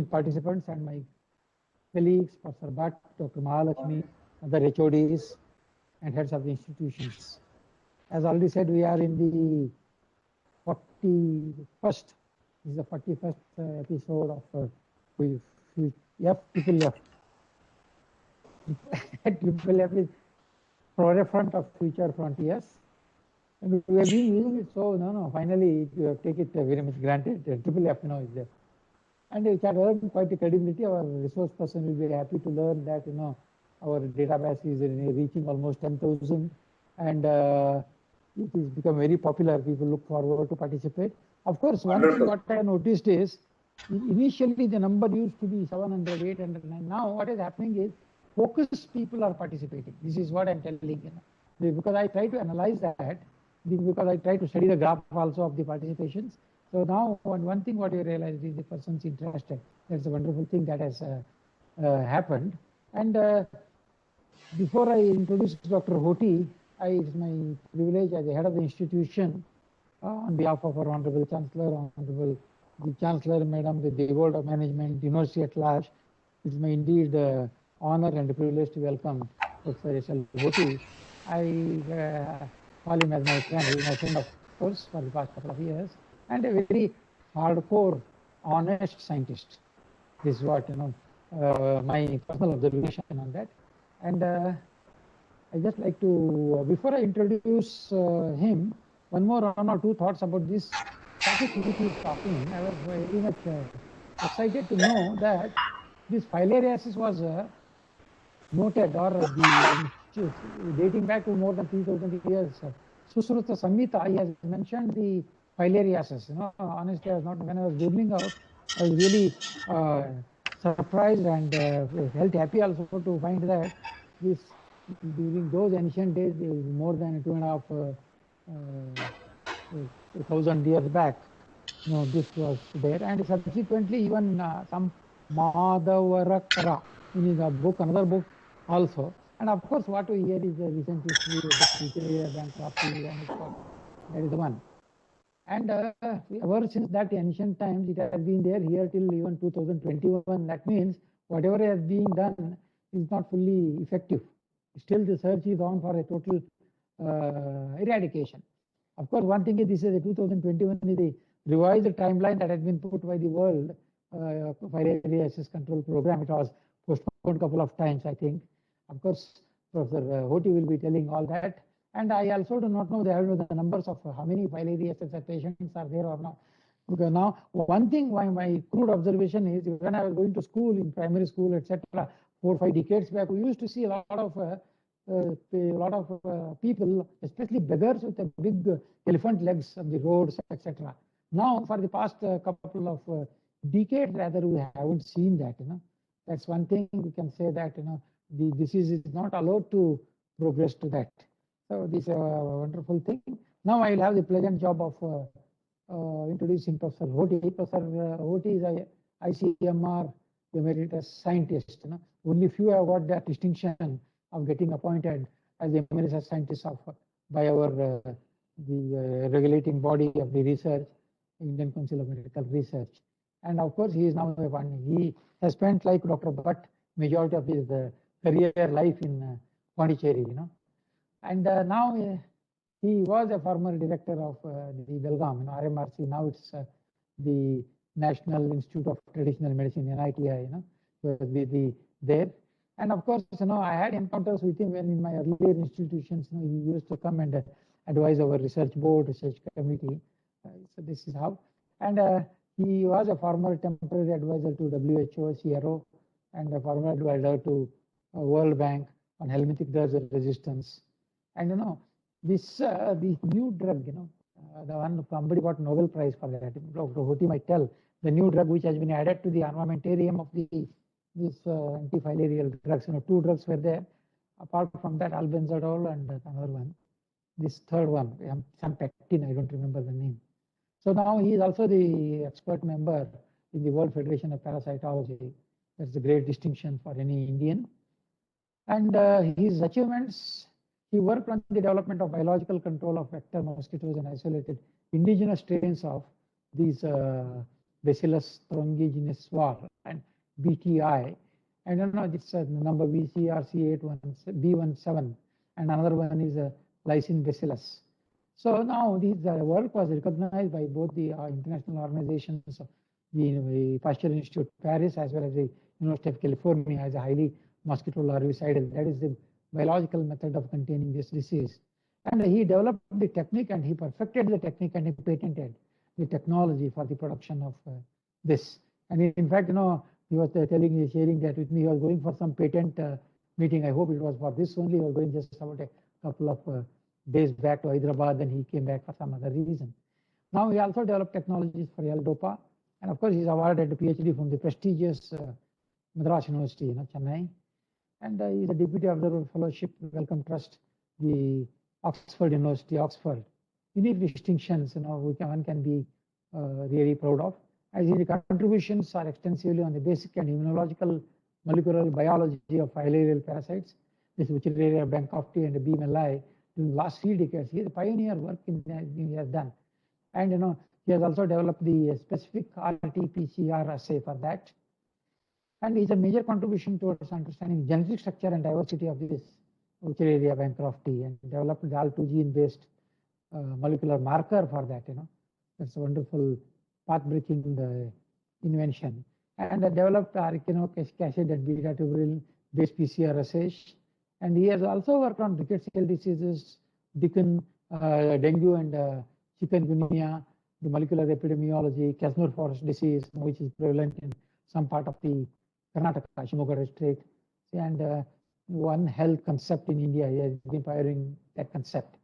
participants and my colleagues, Professor Bhatt, Dr. Mahalakshmi, other HODs, and heads of the institutions. As already said, we are in the 41st, this is the 41st episode of FFF. Triple F is forefront of future frontiers. And we have been using it, so finally you take it very much granted. Triple F is there. And it has earned quite a credibility. Our resource person will be happy to learn that our database is reaching almost 10,000, and it has become very popular. People look forward to participate. Of course, one thing what I noticed is initially the number used to be 700, 800. Now what is happening is focused people are participating. This is what I'm telling because I try to analyze that, because I try to study the graph also of the participations. So now one thing what you realize is the person's interested. That's a wonderful thing that has happened. And before I introduce Dr. Hoti, it's my privilege as the head of the institution on behalf of our Honorable Chancellor, Honorable the Chancellor, Madam, the Board of Management, University at large. It's my indeed honor and privilege to welcome Professor S.L. Hoti. I call him as my friend of course for the past couple of years, and a very hardcore, honest scientist. This is what my personal observation on that. And I just like to, before I introduce him, one or two thoughts about this topic which he is talking. I was very much excited to know that this filariasis was noted or dating back to more than 3,000 years. Susruta Samhita, he has mentioned the filariasis. Honestly, I was not, when I was googling out, I was really surprised and felt happy also to find that this during those ancient days, more than 2,500 years back, this was there, and subsequently even some Madhavarakara in his book, another book also. And of course, what we hear is the recent history of the future bankruptcy, and that is the one. And ever since that ancient times, it has been there here till even 2021. That means whatever has been done is not fully effective. Still, the search is on for a total eradication. Of course, one thing is this is the 2021 is the revised timeline that has been put by the World Filariasis Control Program. It was postponed a couple of times, I think. Of course, Professor Hoti will be telling all that. And I also do not know the numbers of how many filariasis patients are there or not. Because now, one thing my crude observation is when I was going to school, in primary school, etc., 4 or 5 decades back, we used to see a lot of people, especially beggars with a big elephant legs on the roads, etc. Now, for the past couple of decades, rather, we haven't seen that. That's one thing we can say that the disease is not allowed to progress to that. So this is a wonderful thing. Now I will have the pleasant job of introducing Professor Hoti. Professor Hoti is a ICMR emeritus scientist. Only few have got that distinction of getting appointed as the emeritus scientist by our the regulating body of the research, Indian Council of Medical Research. And of course, he is now he has spent, like Dr. Bhatt, majority of his career life in Pondicherry, And now he was a former director of the Belgaum, RMRC. Now it's the National Institute of Traditional Medicine, NITI, there. And of course, I had encounters with him when in my earlier institutions, he used to come and advise our research board, research committee. So this is how. And he was a former temporary advisor to WHO, CRO, and a former advisor to World Bank on helminthic drugs resistance. And this the new drug, the one somebody got Nobel Prize for that. Dr. Hoti might tell the new drug which has been added to the armamentarium of these antifilarial drugs. 2 drugs were there. Apart from that, albendazole and another one. This third one, Sampectin, I don't remember the name. So now he is also the expert member in the World Federation of Parasitology. That's a great distinction for any Indian. And his achievements, he worked on the development of biological control of vector mosquitoes and isolated indigenous strains of these Bacillus thuringiensis var, and BTI. I don't know, this number BCRC81B17, and another one is lysine bacillus. So now this work was recognized by both the international organizations, the Pasteur Institute Paris as well as the University of California, as a highly mosquito larvicidal. That is the biological method of containing this disease. And he developed the technique, and he perfected the technique, and he patented the technology for the production of this. And in fact, he was sharing that with me. He was going for some patent meeting. I hope it was for this only. He was going just about a couple of days back to Hyderabad, and he came back for some other reason. Now he also developed technologies for L-DOPA, and of course he's awarded a PhD from the prestigious Madras University, Chennai, and he's a Deputy Observer Fellowship Wellcome Trust, the Oxford University, Oxford. Unique distinctions, one can be really proud of. As his contributions are extensively on the basic and immunological molecular biology of filarial parasites, this Wuchereria bancrofti and B. melli, in the last 3 decades. He is a pioneer work he has done. And he has also developed the specific RT-PCR assay for that. And it's a major contribution towards understanding genetic structure and diversity of this Wuchereria bancrofti, and developed the AL2 gene-based molecular marker for that. That's a wonderful path-breaking invention. And developed arachidonic acid and beta-tuberil-based PCR assays. And he has also worked on rickettsial diseases, dengue and chikungunya, the molecular epidemiology, Kasnur forest disease, which is prevalent in some part of the Karnataka, Shimoga district, and One Health concept in India. He has been pioneering that concept.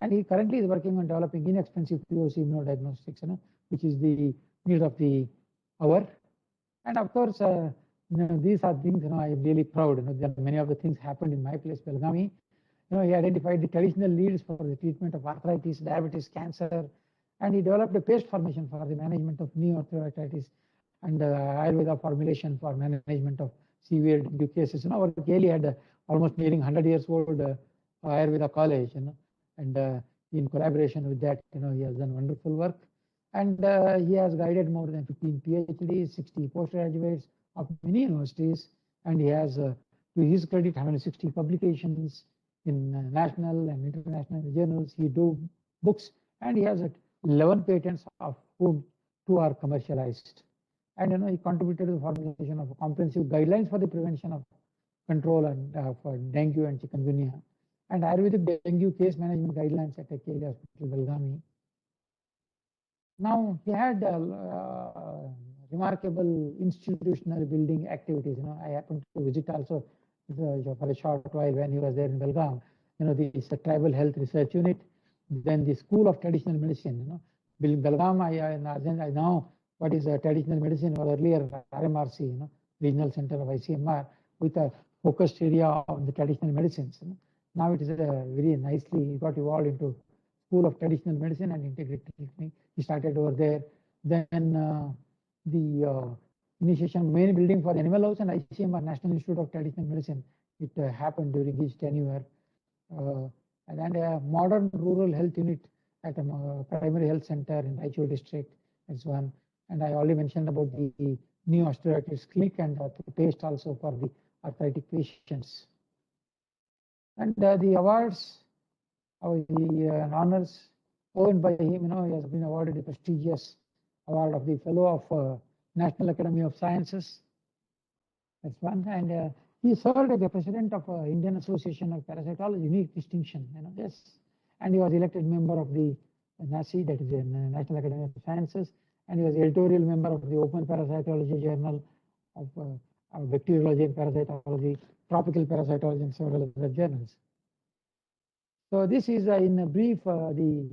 And he currently is working on developing inexpensive POC immunodiagnostics, which is the need of the hour. And of course, these are things, I am really proud. That many of the things happened in my place, Belgavi. He identified the traditional leads for the treatment of arthritis, diabetes, cancer, and he developed a paste formation for the management of neo-arthritis, and Ayurveda formulation for management of severe dengue cases. Our Kelly had almost nearing 100 years old Ayurveda college, and in collaboration with that, he has done wonderful work. And he has guided more than 15 PhDs, 60 postgraduates of many universities, and he has, to his credit, 160 publications in national and international journals. He do books, and he has 11 patents, of whom 2 are commercialized. And he contributed to the formulation of comprehensive guidelines for the prevention of control and for dengue and chikungunya, and Ayurvedic dengue case management guidelines at Kelly Hospital, Belgavi. Now he had remarkable institutional building activities. I happened to visit also for a short while when he was there in Belgaum. This Tribal Health Research Unit, then the School of Traditional Medicine. Belgaum, I know what is traditional medicine, was earlier RMRC, Regional Center of ICMR, with a focused area of the traditional medicines. Now it is very nicely got evolved into School of Traditional Medicine and Integrated Clinic. He started over there. Then the initiation main building for the Animal House and ICMR, National Institute of Traditional Medicine. It happened during his tenure. And a modern rural health unit at a primary health center in Raichur district. That's one. And I already mentioned about the new osteoarthritis clinic and the paste also for the arthritic patients. And the awards, the honors earned by him, he has been awarded the prestigious award of the Fellow of National Academy of Sciences. That's one. And he served as the president of Indian Association of Parasitology, unique distinction. Yes. And he was elected member of the NASI, that is the National Academy of Sciences, and he was editorial member of the Open Parasitology Journal of Bacteriology and Parasitology, Tropical Parasitology, and several other journals. So this is in a brief the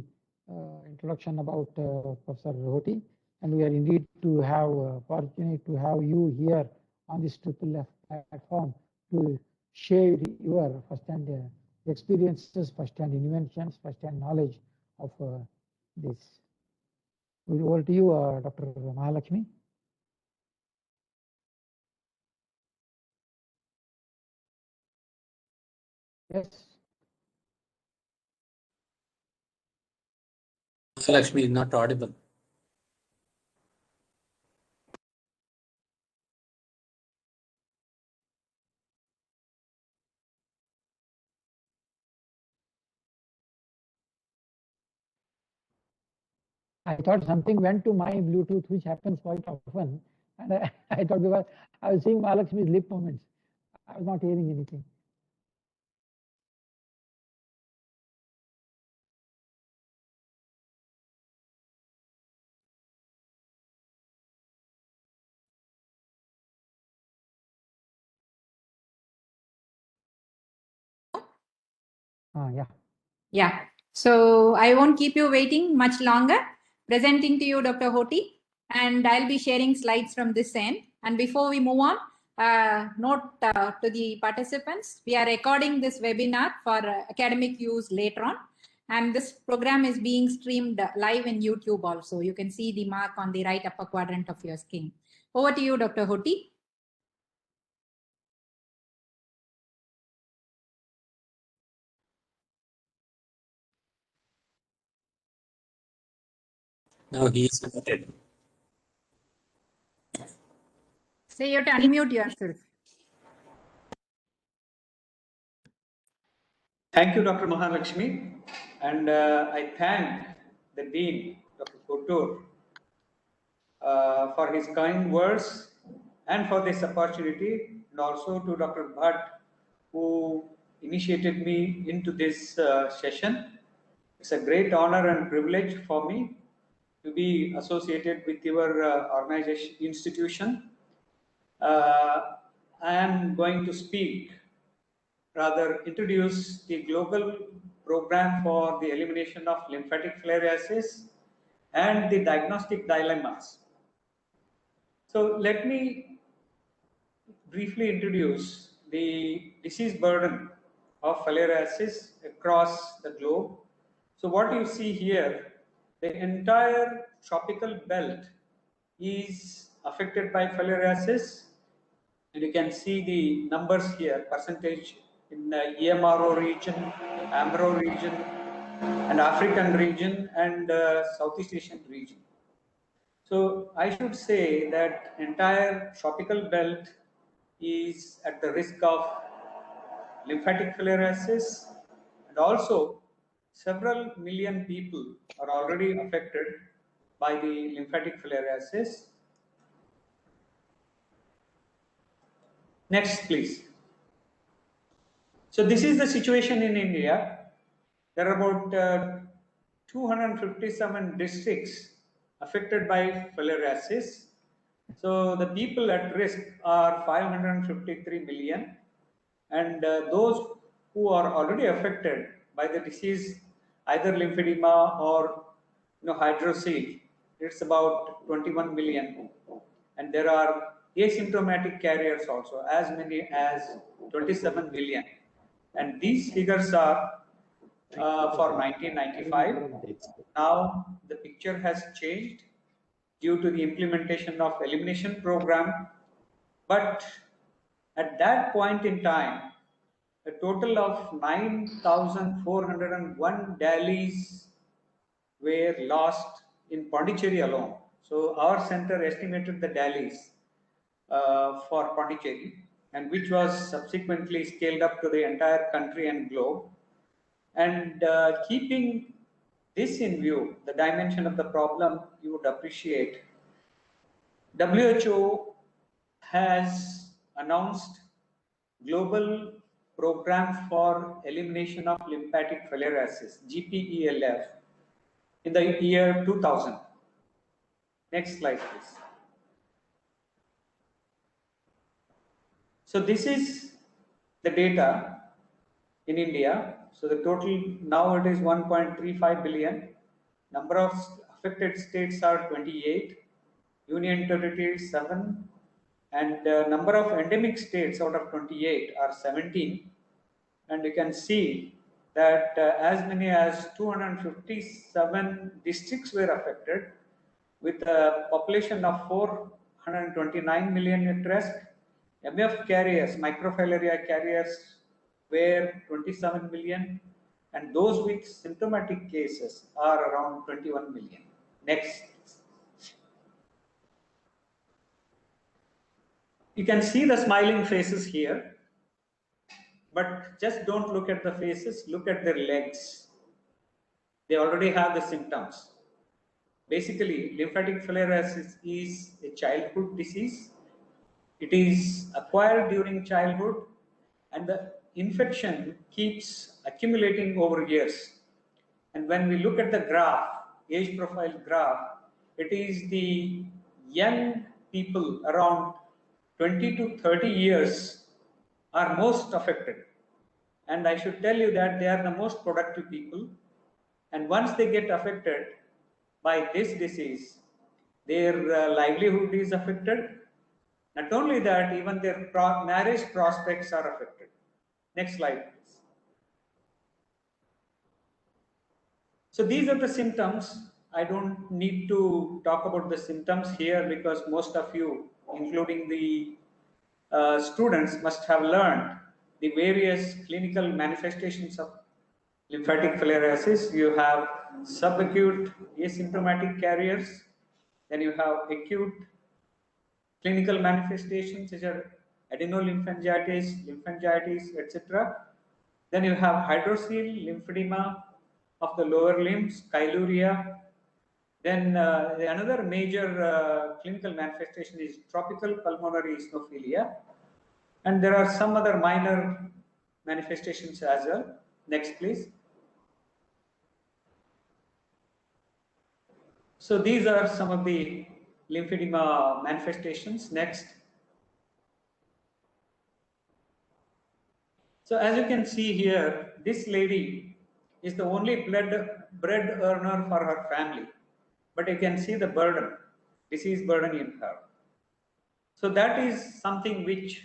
introduction about Professor Rohoti, and we are indeed to have fortunate to have you here on this Triple F platform to share your first-hand experiences, first-hand inventions, first-hand knowledge of this. Over to you, Dr. Mahalakshmi. Yes. Mahalakshmi is not audible. I thought something went to my Bluetooth, which happens quite often. And I thought because I was seeing Mahalakshmi's lip movements, I was not hearing anything. Yeah. Yeah. So I won't keep you waiting much longer. Presenting to you Dr. Hoti, and I'll be sharing slides from this end. And before we move on, note to the participants, we are recording this webinar for academic use later on. And this program is being streamed live in YouTube also. You can see the mark on the right upper quadrant of your screen. Over to you, Dr. Hoti. Now he is muted. So you have to unmute yourself. Thank you, Dr. Mahalakshmi, and I thank the Dean, Dr. Kotur, for his kind words and for this opportunity, and also to Dr. Bhatt, who initiated me into this session. It's a great honor and privilege for me to be associated with your organization, institution. I am going to speak, rather introduce the global program for the elimination of lymphatic filariasis and the diagnostic dilemmas. So let me briefly introduce the disease burden of filariasis across the globe. So what you see here, the entire tropical belt is affected by filariasis, and you can see the numbers here, percentage in the EMRO region, AMRO region, and African region, and Southeast Asian region. So I should say that entire tropical belt is at the risk of lymphatic filariasis, and also several million people are already affected by the lymphatic filariasis. Next, please. So this is the situation in India. There are about 257 districts affected by filariasis. So the people at risk are 553 million, and those who are already affected by the disease, either lymphedema or hydrocele, it's about 21 million, and there are asymptomatic carriers also, as many as 27 million, and these figures are for 1995. Now the picture has changed due to the implementation of elimination program, but at that point in time, a total of 9,401 Dalis were lost in Pondicherry alone. So our center estimated the Dalis for Pondicherry, and which was subsequently scaled up to the entire country and globe. And keeping this in view, the dimension of the problem, you would appreciate, WHO has announced Global Program for Elimination of Lymphatic Filariasis, GPELF, in the year 2000. Next slide, please. So this is the data in India. So the total now it is 1.35 billion. Number of affected states are 28, Union Territories 7, and number of endemic states out of 28 are 17. And you can see that as many as 257 districts were affected, with a population of 429 million at risk. MF carriers, microfilaria carriers, were 27 million, and those with symptomatic cases are around 21 million. Next. You can see the smiling faces here, but just don't look at the faces, look at their legs. They already have the symptoms. basically lymphatic filariasis is a childhood disease. It is acquired during childhood, and the infection keeps accumulating over years. And when we look at the graph, age profile graph, it is the young people around 20 to 30 years are most affected. And I should tell you that they are the most productive people. And once they get affected by this disease, their livelihood is affected. Not only that, even their marriage prospects are affected. Next slide, please. So these are the symptoms. I don't need to talk about the symptoms here because most of you, including the students, must have learned the various clinical manifestations of lymphatic filariasis. You have subacute asymptomatic carriers, then you have acute clinical manifestations such as lymphangitis, etc. Then you have hydrocele lymphedema of the lower limbs, chyluria. Then another major clinical manifestation is tropical pulmonary eosinophilia. And there are some other minor manifestations as well. Next, please. So these are some of the lymphedema manifestations. Next. So as you can see here, this lady is the only bread earner for her family. But you can see the burden, disease burden in her. So that is something which,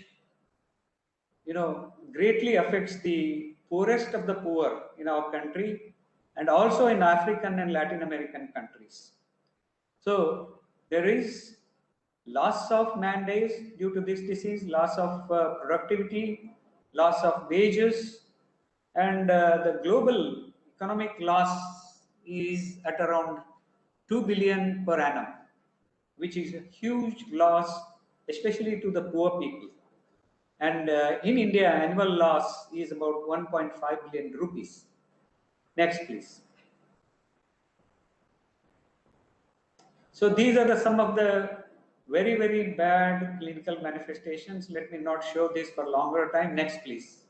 greatly affects the poorest of the poor in our country and also in African and Latin American countries. So there is loss of man days due to this disease, loss of productivity, loss of wages, and the global economic loss is at around 2 billion per annum, which is a huge loss, especially to the poor people. And in India, annual loss is about 1.5 billion rupees. Next, please. So these are some of the very, very bad clinical manifestations. Let me not show this for longer time. Next, please.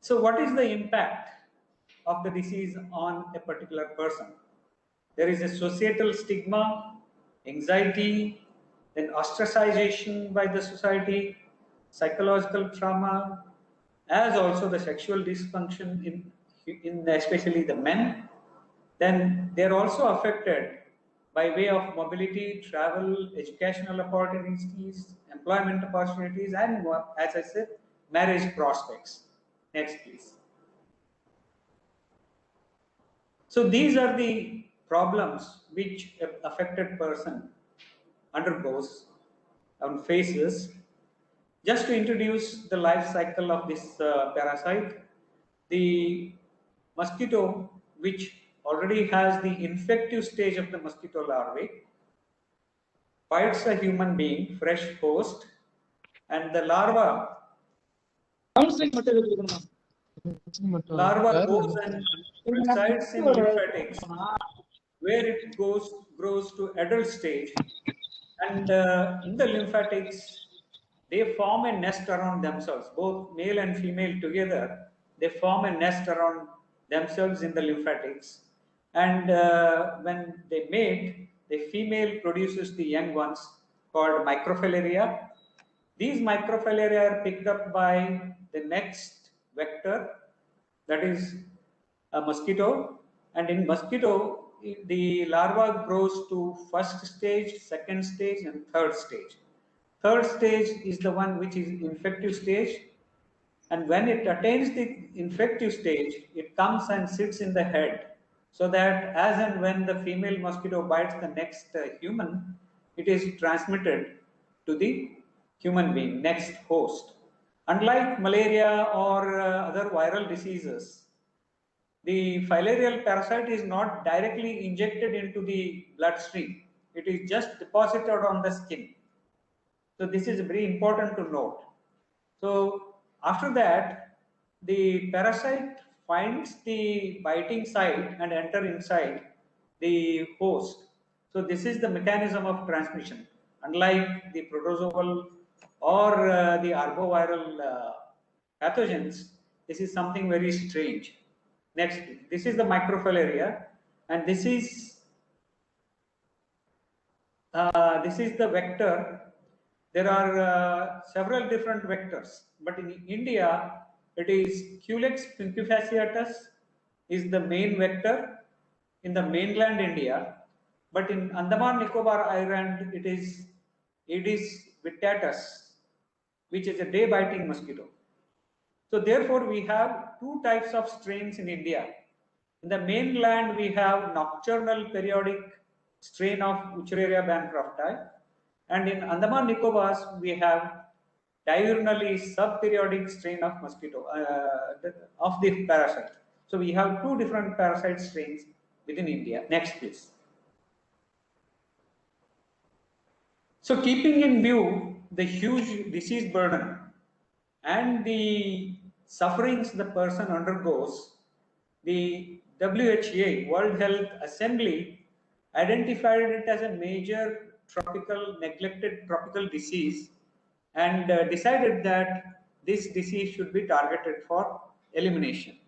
So what is the impact of the disease on a particular person? There is a societal stigma, anxiety, then ostracization by the society, psychological trauma, as also the sexual dysfunction in especially the men. Then they are also affected by way of mobility, travel, educational opportunities, employment opportunities, and, as I said, marriage prospects. Next, please. So these are the problems which an affected person undergoes and faces. Just to introduce the life cycle of this parasite, the mosquito, which already has the infective stage of the mosquito larvae, bites a human being, fresh host, and the larva goes and resides in lymphatics, where it grows to adult stage, and in the lymphatics, they form a nest around themselves, both male and female together. They form a nest around themselves in the lymphatics, and when they mate, the female produces the young ones called microfilaria. These microfilaria are picked up by the next vector, that is a mosquito, and in mosquito the larva grows to first stage, second stage, and third stage. Third stage is the one which is infective stage, and when it attains the infective stage, it comes and sits in the head, so that as and when the female mosquito bites the next human, it is transmitted to the human being, next host. Unlike malaria or other viral diseases, the filarial parasite is not directly injected into the bloodstream. It is just deposited on the skin. So this is very important to note. So after that, the parasite finds the biting site and enter inside the host. So this is the mechanism of transmission. Unlike the protozoal or the arboviral pathogens, this is something very strange. Next, this is the microfilaria, and this is the vector. There are several different vectors, but in India, it is Culex punctifasciatus is the main vector in the mainland India, but in Andaman Nicobar Island, it is Aedes vittatus, which is a day-biting mosquito. So therefore, we have two types of strains in India. In the mainland, we have nocturnal periodic strain of Wuchereria bancrofti, and in Andaman Nicobars, we have diurnally subperiodic strain of mosquito of the parasite. So we have two different parasite strains within India. Next, please. So keeping in view the huge disease burden and the sufferings the person undergoes, the WHA, World Health Assembly, identified it as a major neglected tropical disease and decided that this disease should be targeted for elimination.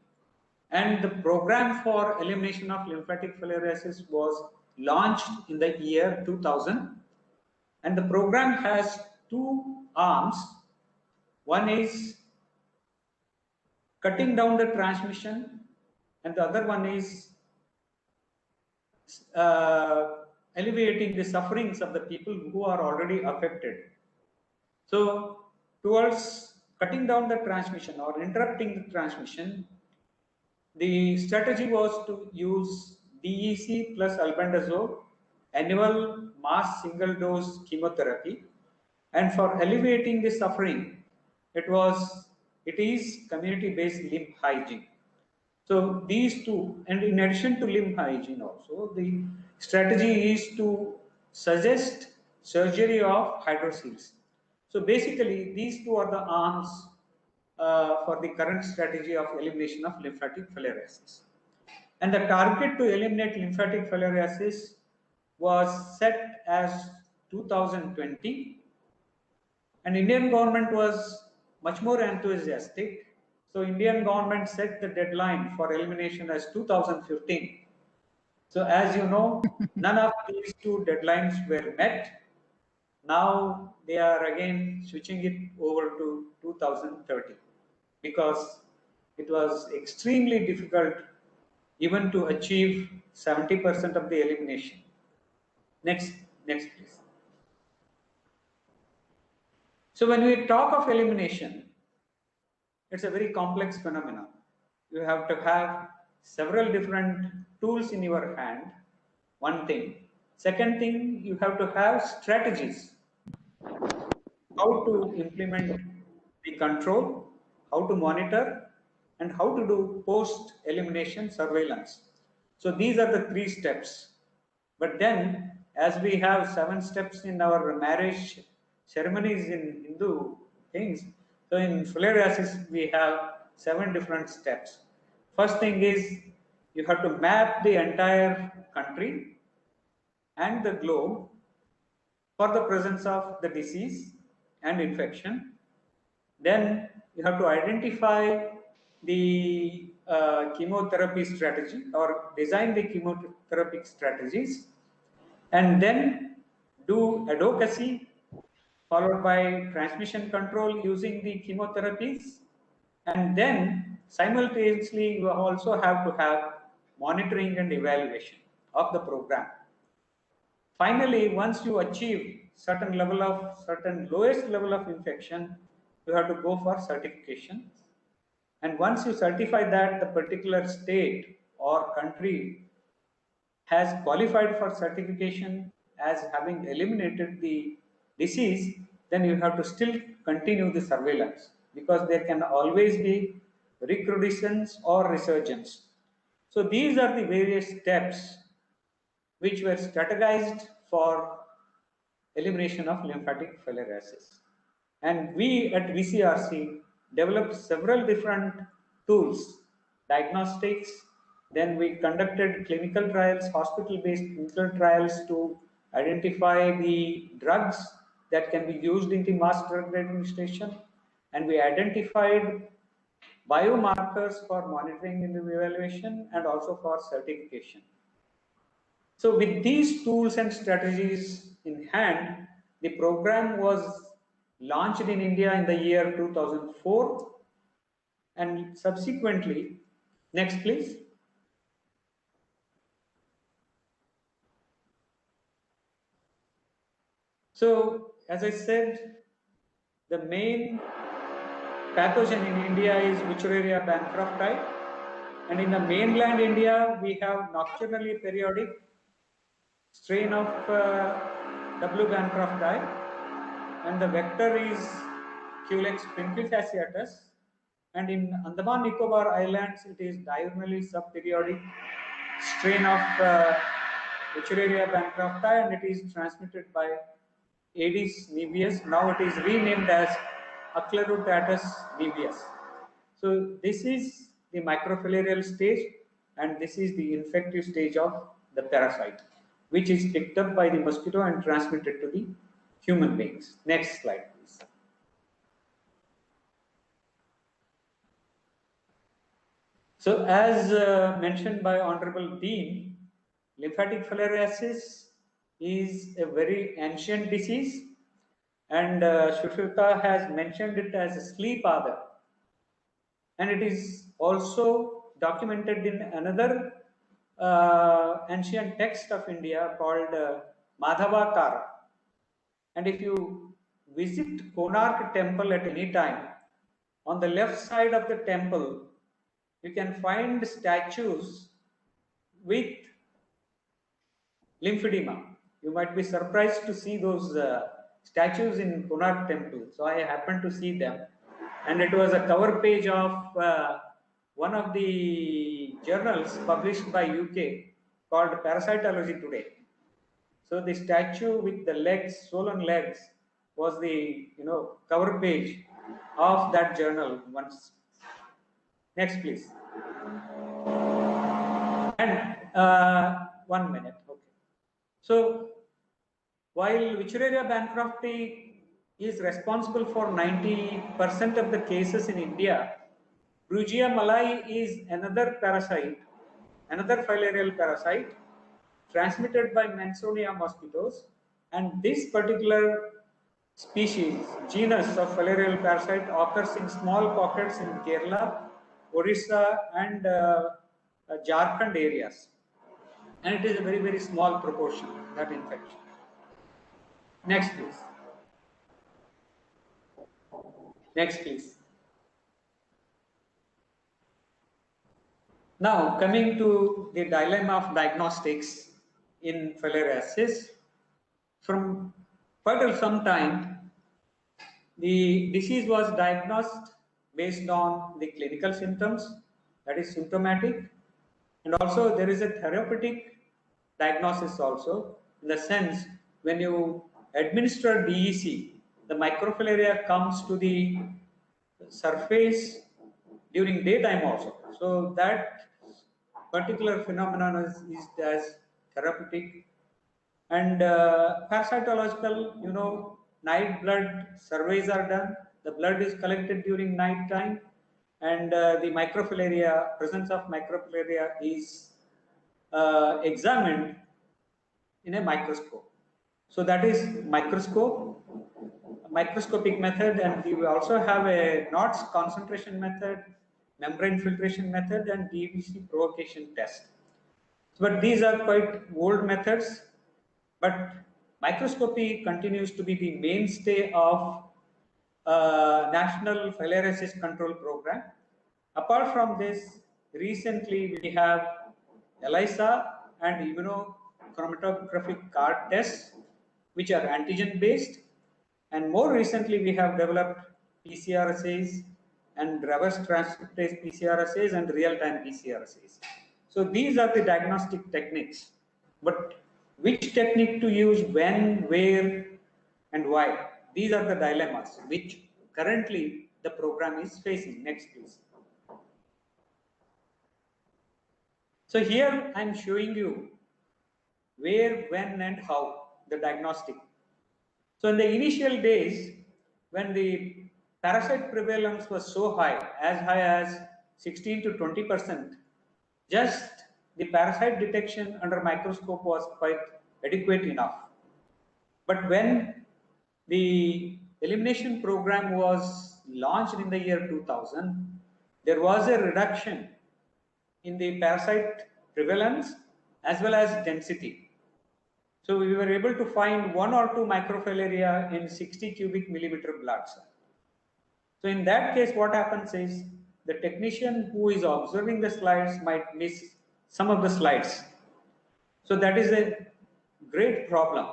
And the program for elimination of lymphatic filariasis was launched in the year 2000. And the program has two arms. One is cutting down the transmission, and the other one is alleviating the sufferings of the people who are already affected. So towards cutting down the transmission or interrupting the transmission, the strategy was to use DEC plus albendazole, annual mass single dose chemotherapy, and for alleviating the suffering, it is community-based lymph hygiene. So these two, and in addition to lymph hygiene also, the strategy is to suggest surgery of hydrocele. So basically, these two are the arms for the current strategy of elimination of lymphatic filariasis. And the target to eliminate lymphatic filariasis was set as 2020, and Indian government was much more enthusiastic. So Indian government set the deadline for elimination as 2015. So as you know, none of these two deadlines were met. Now they are again switching it over to 2030 because it was extremely difficult even to achieve 70% of the elimination. Next please. So when we talk of elimination, it's a very complex phenomenon. You have to have several different tools in your hand, one thing. Second thing, you have to have strategies. How to implement the control, how to monitor, and how to do post-elimination surveillance. So these are the 3 steps. But then, as we have 7 steps in our marriage ceremonies in Hindu things, so in filariasis we have 7 different steps. First thing is you have to map the entire country and the globe for the presence of the disease and infection. Then you have to identify the chemotherapy strategy or design the chemotherapeutic strategies, and then do advocacy followed by transmission control using the chemotherapies, and then simultaneously you also have to have monitoring and evaluation of the program. Finally, once you achieve certain lowest level of infection, you have to go for certification. And once you certify that the particular state or country has qualified for certification as having eliminated the disease, then you have to still continue the surveillance because there can always be recrudescence or resurgence. So these are the various steps which were strategized for elimination of lymphatic filariasis. And we at VCRC developed several different tools diagnostics. Then we conducted clinical trials, hospital-based clinical trials to identify the drugs that can be used in the mass drug administration. And we identified biomarkers for monitoring and evaluation and also for certification. So with these tools and strategies in hand, the program was launched in India in the year 2004 and subsequently, next please. So as I said, the main pathogen in India is Wuchereria bancrofti, and in the mainland India we have nocturnally periodic strain of W. bancrofti, and the vector is Culex pinfasciatus, and in Andaman Nicobar Islands it is diurnally subperiodic strain of Wuchereria bancrofti, and it is transmitted by Aedes nevius. Now it is renamed as Achlorotatus nevius. So this is the microfilarial stage, and this is the infective stage of the parasite, which is picked up by the mosquito and transmitted to the human beings. Next slide, please. So as mentioned by Honorable Dean, lymphatic filariasis is a very ancient disease, and Sushruta has mentioned it as a sleep adder, and it is also documented in another ancient text of India called Madhavakara. And if you visit Konark temple at any time, on the left side of the temple you can find statues with lymphedema. You might be surprised to see those statues in Konark temple. So I happened to see them, and it was a cover page of one of the journals published by UK called Parasitology Today. So the statue with the legs, swollen legs, was the cover page of that journal once. Next, please. And 1 minute. Okay. So while Wuchereria bancrofti is responsible for 90% of the cases in India, Brugia malai is another parasite, another filarial parasite transmitted by Mansonia mosquitoes, and this particular species, genus of filarial parasite occurs in small pockets in Kerala, Orissa and Jharkhand areas, and it is a very, very small proportion, that infection. Next please. Next please. Now coming to the dilemma of diagnostics in filariasis, from quite some time the disease was diagnosed based on the clinical symptoms, that is symptomatic, and also there is a therapeutic diagnosis also, in the sense when you administer DEC, the microfilaria comes to the surface during daytime also. So that particular phenomenon is as therapeutic. And parasitological, night blood surveys are done. The blood is collected during night time, and the microfilaria, presence of microfilaria is examined in a microscope. So that is microscopic method, and we also have a Knott's concentration method, membrane filtration method, and DVC provocation test. But these are quite old methods, but microscopy continues to be the mainstay of National Filariasis Control Program. Apart from this, recently we have ELISA and immunochromatographic card tests, which are antigen based, and more recently we have developed PCR assays and reverse transcriptase PCR assays and real-time PCR assays. So these are the diagnostic techniques, but which technique to use, when, where, and why? These are the dilemmas which currently the program is facing. Next, please. So here I'm showing you where, when, and how the diagnostic. So in the initial days, when the parasite prevalence was so high as 16 to 20%, just the parasite detection under microscope was quite adequate enough. But when the elimination program was launched in the year 2000, there was a reduction in the parasite prevalence as well as density. So we were able to find 1 or 2 microfilaria in 60 cubic millimeter blood. So in that case, what happens is the technician who is observing the slides might miss some of the slides. So that is a great problem.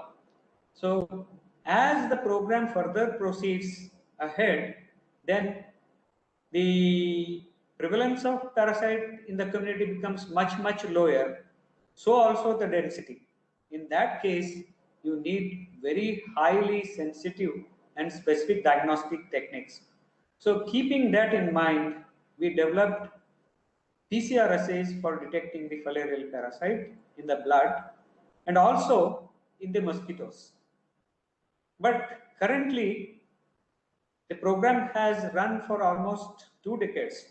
So as the program further proceeds ahead, then the prevalence of parasite in the community becomes much lower. So also the density. In that case, you need very highly sensitive and specific diagnostic techniques. So keeping that in mind, we developed PCR assays for detecting the filarial parasite in the blood and also in the mosquitoes. But currently, the program has run for almost 2 decades,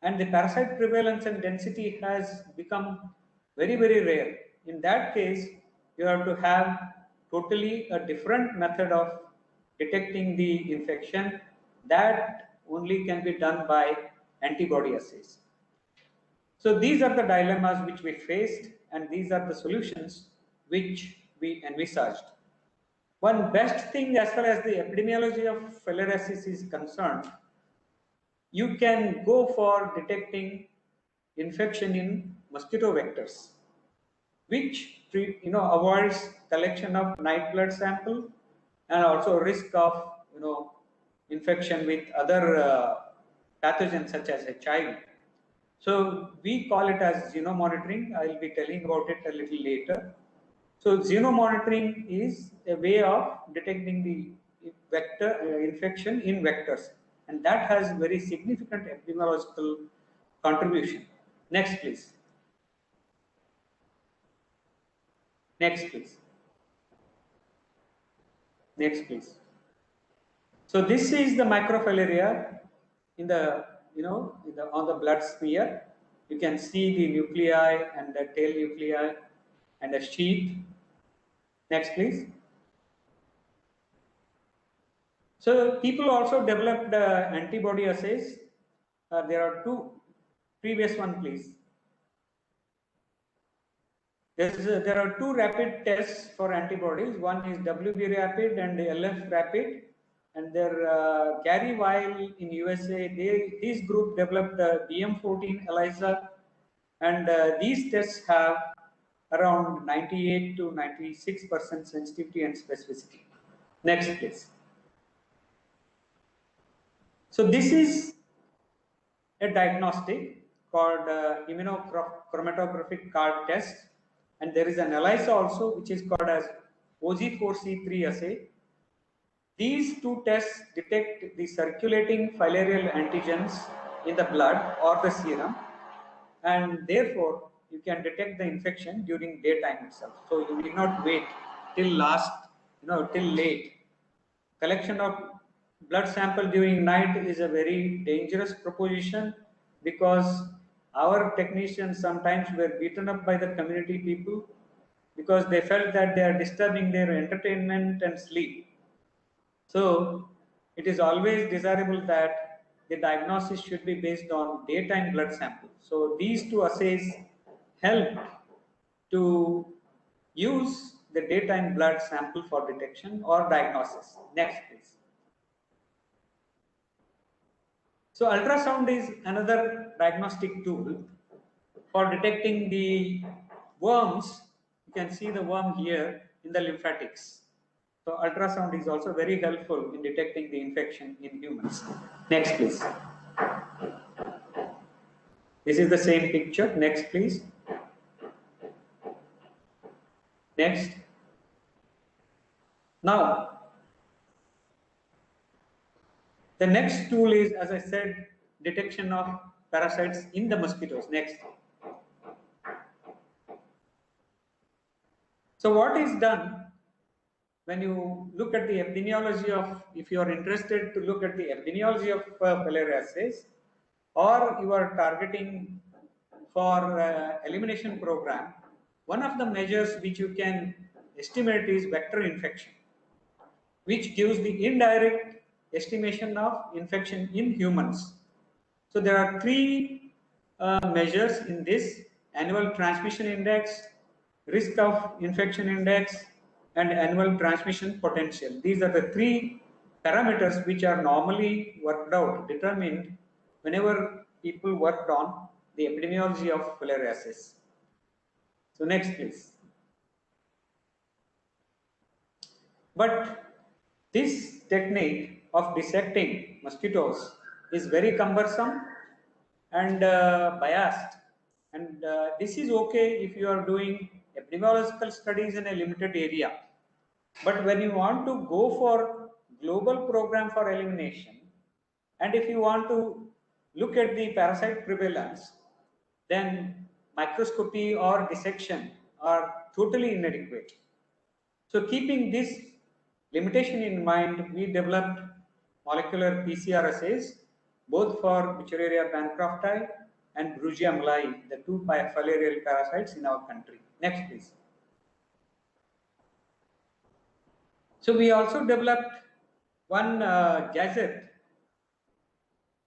and the parasite prevalence and density has become very rare. In that case, you have to have totally a different method of detecting the infection that only can be done by antibody assays. So these are the dilemmas which we faced, and these are the solutions which we envisaged. One best thing as far as the epidemiology of filariasis is concerned, you can go for detecting infection in mosquito vectors, which avoids collection of night blood sample and also risk of infection with other pathogens such as HIV. So we call it as xenomonitoring. I will be telling about it a little later. So xenomonitoring is a way of detecting the vector infection in vectors, and that has very significant epidemiological contribution. Next, please. Next, please. Next, please. So this is the microfilaria in the on the blood smear. You can see the nuclei and the tail nuclei and a sheath. Next, please. So people also developed antibody assays. There are 2. Previous one, please. There are 2 rapid tests for antibodies. One is WB rapid and LF rapid. And there, Gary Weil in USA, his group developed BM14 ELISA, and these tests have around 98 to 96% sensitivity and specificity. Next, please. So this is a diagnostic called immunochromatographic card test, and there is an ELISA also, which is called as OG4C3 assay. These 2 tests detect the circulating filarial antigens in the blood or the serum, and therefore you can detect the infection during daytime itself. So you need not wait till late. Collection of blood sample during night is a very dangerous proposition, because our technicians sometimes were beaten up by the community people because they felt that they are disturbing their entertainment and sleep. So it is always desirable that the diagnosis should be based on daytime blood sample. So these 2 assays help to use the daytime blood sample for detection or diagnosis. Next, please. So ultrasound is another diagnostic tool for detecting the worms. You can see the worm here in the lymphatics. So ultrasound is also very helpful in detecting the infection in humans. Next, please. This is the same picture. Next, please. Next. Now, the next tool is, as I said, detection of parasites in the mosquitoes. Next. So what is done when you look at the epidemiology of, if you are interested to look at the epidemiology of filariasis, or you are targeting for elimination program, one of the measures which you can estimate is vector infection, which gives the indirect estimation of infection in humans. So there are three measures in this: annual transmission index, risk of infection index, and annual transmission potential. These are the three parameters which are normally worked out, determined whenever people worked on the epidemiology of filariasis. So next, please. But this technique of dissecting mosquitoes is very cumbersome and biased, and this is okay if you are doing epidemiological studies in a limited area. But when you want to go for global program for elimination, and if you want to look at the parasite prevalence, then microscopy or dissection are totally inadequate. So keeping this limitation in mind, we developed molecular PCR assays, both for Wuchereria bancrofti and Brugia malayi, the two filarial parasites in our country. Next, please. So we also developed one gadget,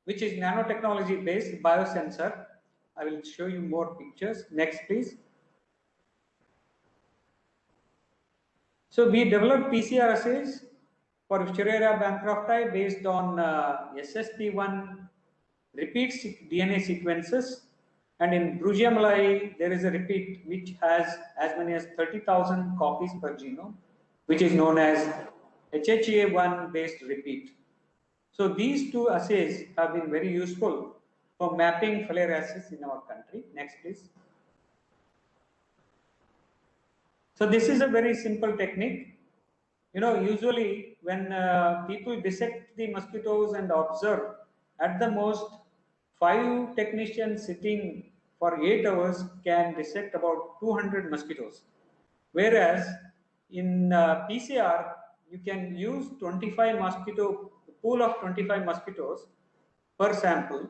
which is nanotechnology based biosensor. I will show you more pictures. Next, please. So we developed PCR assays for Wuchereria bancrofti based on SSP1 repeat DNA sequences, and in Brugia malayi there is a repeat which has as many as 30,000 copies per genome, which is known as HHA1 based repeat. So these two assays have been very useful for mapping filariasis in our country. Next, please. So this is a very simple technique. You know, usually when people dissect the mosquitoes and observe, at the most 5 technicians sitting for 8 hours can dissect about 200 mosquitoes. Whereas in PCR, you can use 25 mosquito, pool of 25 mosquitoes per sample,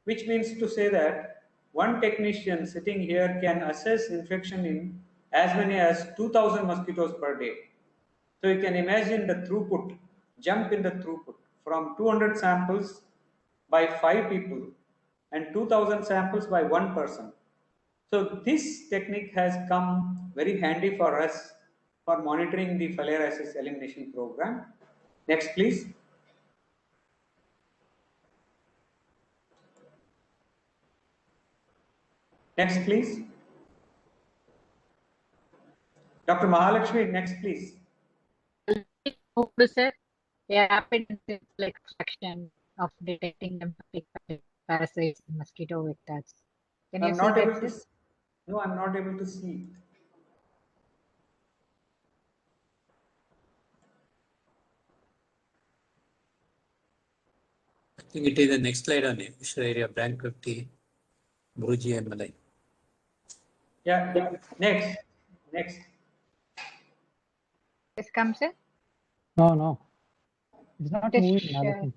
which means to say that one technician sitting here can assess infection in as many as 2000 mosquitoes per day. So you can imagine the throughput, jump in the throughput from 200 samples by 5 people and 2000 samples by 1 person. So this technique has come very handy for us for monitoring the filariasis elimination program. Next, please. Next, please. Dr. Mahalakshmi, next, please. Sir, a rapid extraction of detecting the parasites and mosquito vectors. Can you I'm see not that, able to. sir? No, I'm not able to see. I think it is the next slide on it. Wuchereria bancrofti, Brugia malayi. Yeah, next. Next. Yes, come, sir. No. It's not It is, moving. Mahalakshmi.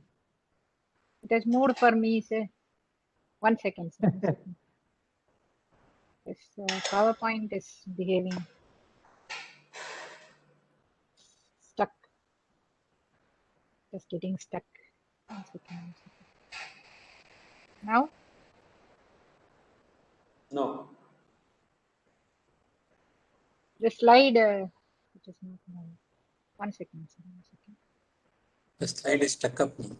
it has moved for me, sir. 1 second, sir. 1 second. This PowerPoint is behaving stuck. Just getting stuck. 1 second, 1 second. Now? No. The slide, it is not moving. 1 second, sir. 1 second. The slide is stuck up now.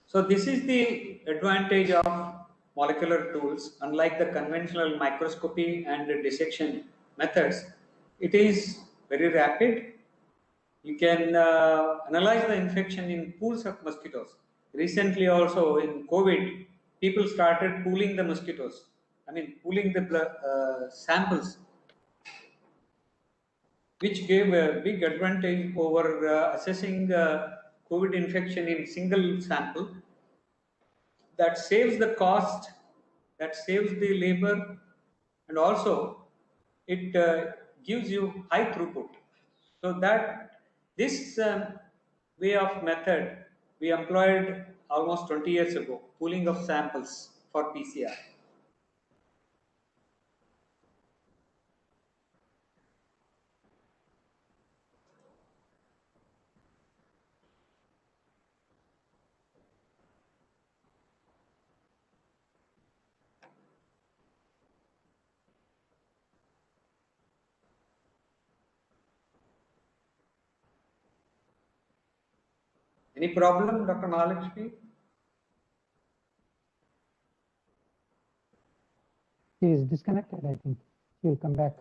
So this is the advantage of molecular tools. Unlike the conventional microscopy and the dissection methods, it is very rapid. You can analyze the infection in pools of mosquitoes. Recently also in COVID, people started pooling the mosquitoes. pooling the blood, samples, which gave a big advantage over assessing COVID infection in single sample. That saves the cost, that saves the labor, and also it gives you high throughput. So that this way of method we employed almost 20 years ago, pooling of samples for PCR. Any problem, Dr. Mahalakshmi? She is disconnected, I think. She will come back.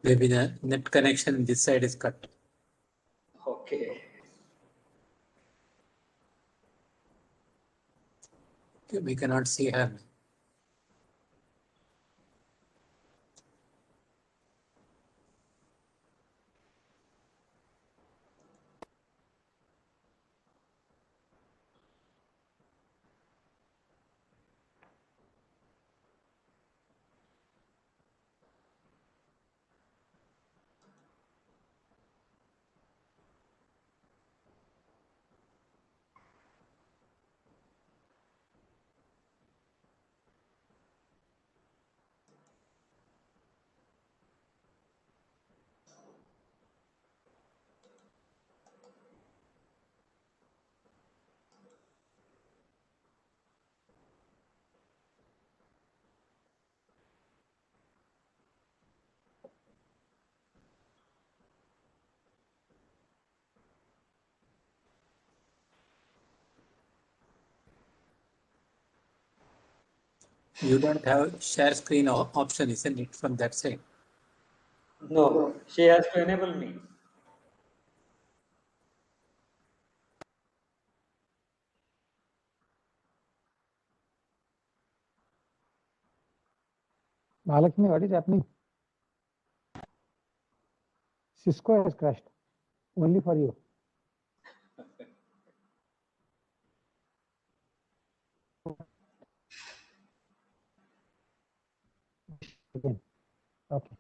Maybe the net connection this side is cut. Okay. Okay, we cannot see her. You don't have share screen option, isn't it, from that side? No, she has to enable me. Mahalakshmi, what is happening? Cisco has crashed. Only for you. Again. Okay.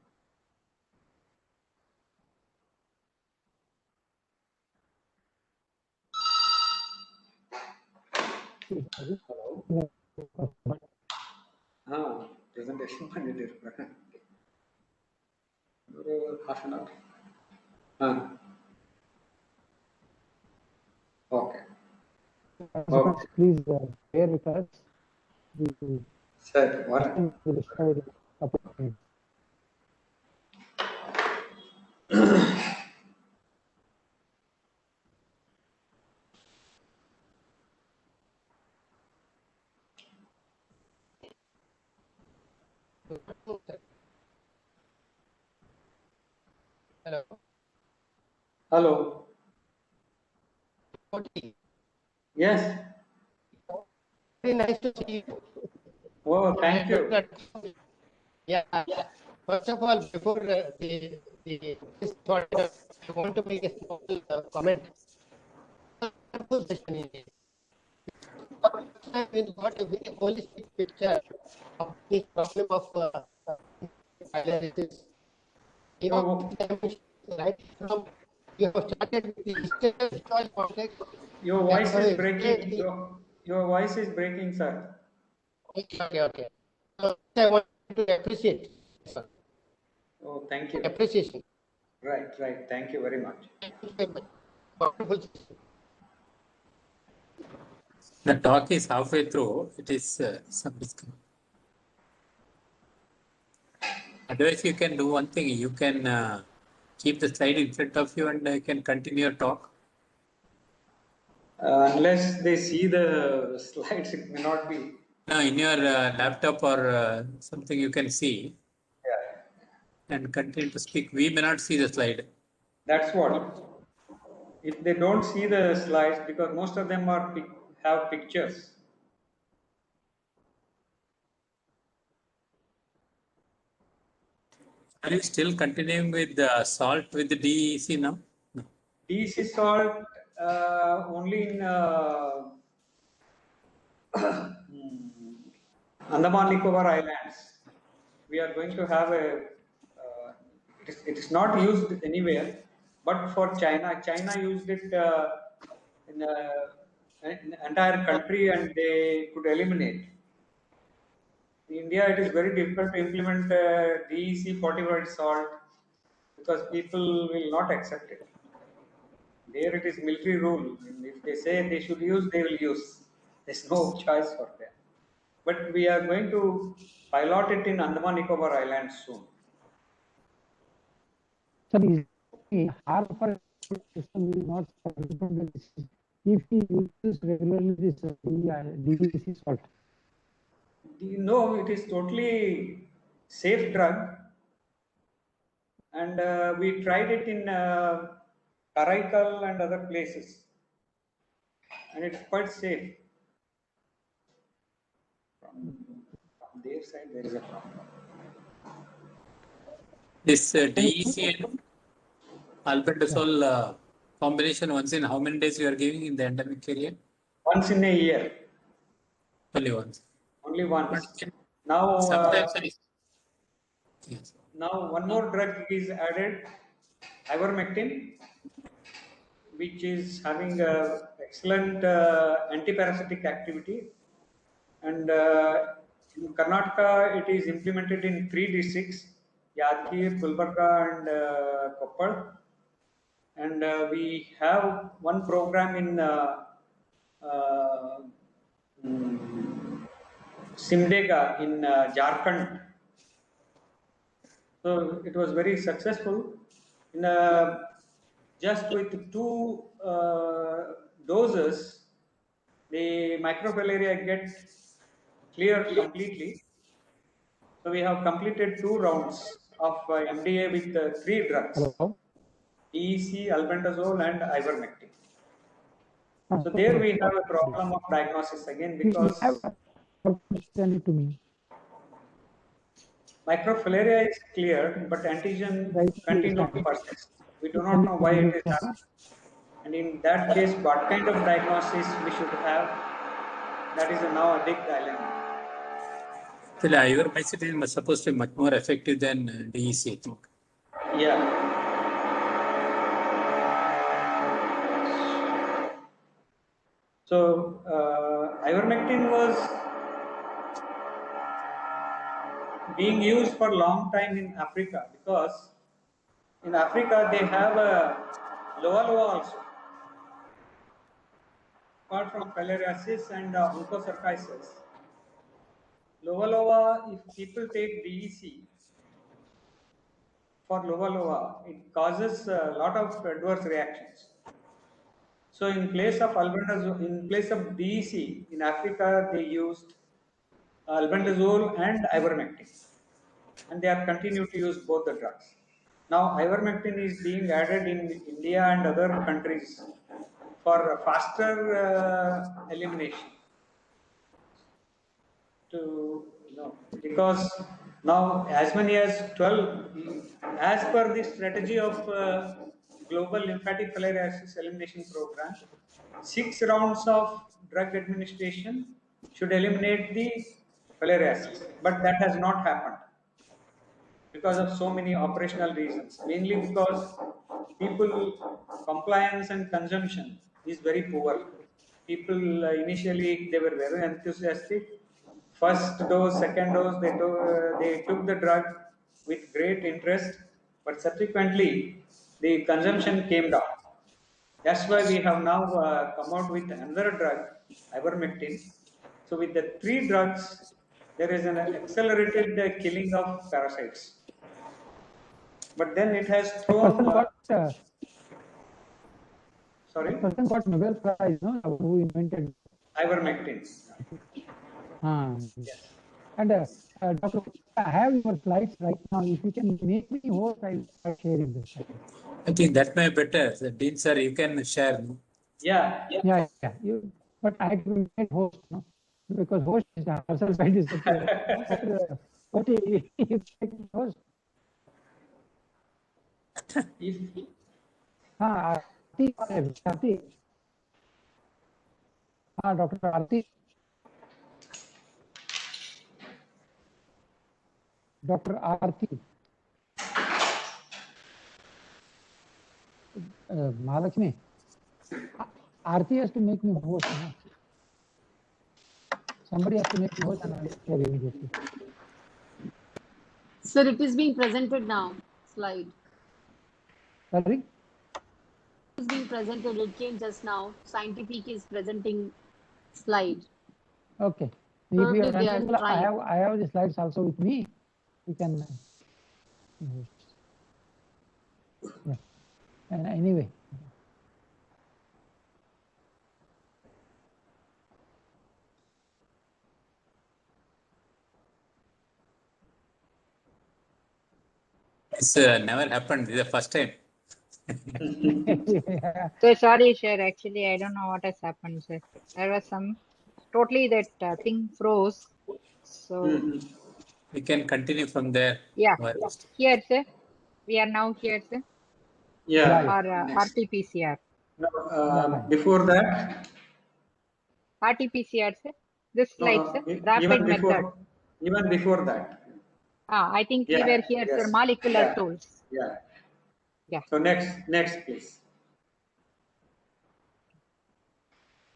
Presentation half an hour. Okay. Participants, please bear with us. We will Sir, what? start in a couple of minutes. Hello. Hello. Yes. Very nice to see you. Oh, thank you. Yeah. First of all, before this thought, I want to make a small comment. Session in it. We got a very holistic picture of the problem of paralysis. Right from you have started with the historical context. Your voice is breaking. Your voice is breaking, sir. Okay. So I want to appreciate. Oh, thank you. Appreciation. Right. Thank you very much. Wonderful. The talk is halfway through. It is some disconnect. Otherwise, you can do one thing. You can keep the slide in front of you and you can continue your talk. Unless they see the slides, it may not be. No, in your laptop or something you can see. Yeah. And continue to speak. We may not see the slide. That's what. if they don't see the slides, because most of them are have pictures. Are you still continuing with the salt with the DEC now? No. DEC salt only in Andaman Nicobar Islands. We are going to have a, it is not used anywhere, but for China. China used it in an entire country and they could eliminate. In India, it is very difficult to implement DEC fortified salt because people will not accept it. There it is military rule. If they say they should use, they will use. There's no choice for them. But we are going to pilot it in Andaman Nicobar Islands soon. So the harmful system is not sufficient if he uses regularly this DEC salt. No, it is totally safe drug. And we tried it in Karaikal and other places. And it's quite safe. From their side, there is a problem. This DEC and albendazole combination once in how many days you are giving in the endemic area? Once in a year. Only once. Only once. Now, Sometimes yes. now one more drug is added, ivermectin, which is having excellent antiparasitic activity. And in Karnataka, it is implemented in 3 districts, Yadgir, Gulbarga and Koppal. And we have one program in Simdega in Jharkhand. So it was very successful. In just with 2 doses, the microfilaria get cleared completely. So we have completed 2 rounds of MDA with 3 drugs: Hello? DEC, albendazole, and ivermectin. So there we have a problem of diagnosis again because Send it to me. microfilaria is cleared, but antigen continues to persist. We do not know why it is happening. And in that case, what kind of diagnosis we should have, that is now a big dilemma. Actually, ivermectin is supposed to be much more effective than DEC, I think. Yeah. So ivermectin was being used for a long time in Africa because in Africa they have a Loa Loa also. Apart from filariasis and onchocerciasis, Loa Loa, if people take DEC for Loa Loa, it causes a lot of adverse reactions. So in place of albendazole, in place of DEC, in Africa they used albendazole and ivermectin, and they are continue to use both the drugs. Now ivermectin is being added in India and other countries for faster elimination. Because now as many as 12, as per the strategy of Global Lymphatic Filariasis Elimination Program, 6 rounds of drug administration should eliminate the filariasis, but that has not happened because of so many operational reasons, mainly because people compliance and consumption is very poor. People initially they were very enthusiastic. First dose, second dose, they took the drug with great interest, but subsequently the consumption came down. That's why we have now come out with another drug, ivermectin. So with the 3 drugs, there is an accelerated killing of parasites. But then it has thrown. Sorry? The person got Nobel Prize, no? Who invented Ivermectin. Yes. And Dr. I have your slides right now. If you can make me host, I will start sharing this. I think that may be better. So, Dean sir, you can share. No? Yeah. Yeah. You, but I have to be made host, no? Because host is ourselves by this. What you take host? If Aarti, Aarti. Dr. Aarti. Dr. Aarti. Mahalakshmi. Aarti has to make me host, no? Somebody has to make me host and I'll share immediately. Sir, it is being presented now. Slide. Sorry? It is being presented. It came just now. Scientific is presenting slide. Okay. If Probably you are they are unable, trying. I have the slides also with me. You can. Yeah. And anyway. It's never happened. This is the first time. Yeah. So sorry, sir. Actually, I don't know what has happened, sir. There was some totally that thing froze. So We can continue from there. yeah, Well, here, sir. We are now here, sir, yeah. for Next. RT-PCR. No, Yeah. before that, RT-PCR, sir. This no, slide, no, sir. Rapid method. even before that. I think we Yeah. were here, sir. Yes. Molecular Yeah. tools. Yeah. Yeah. So next, please.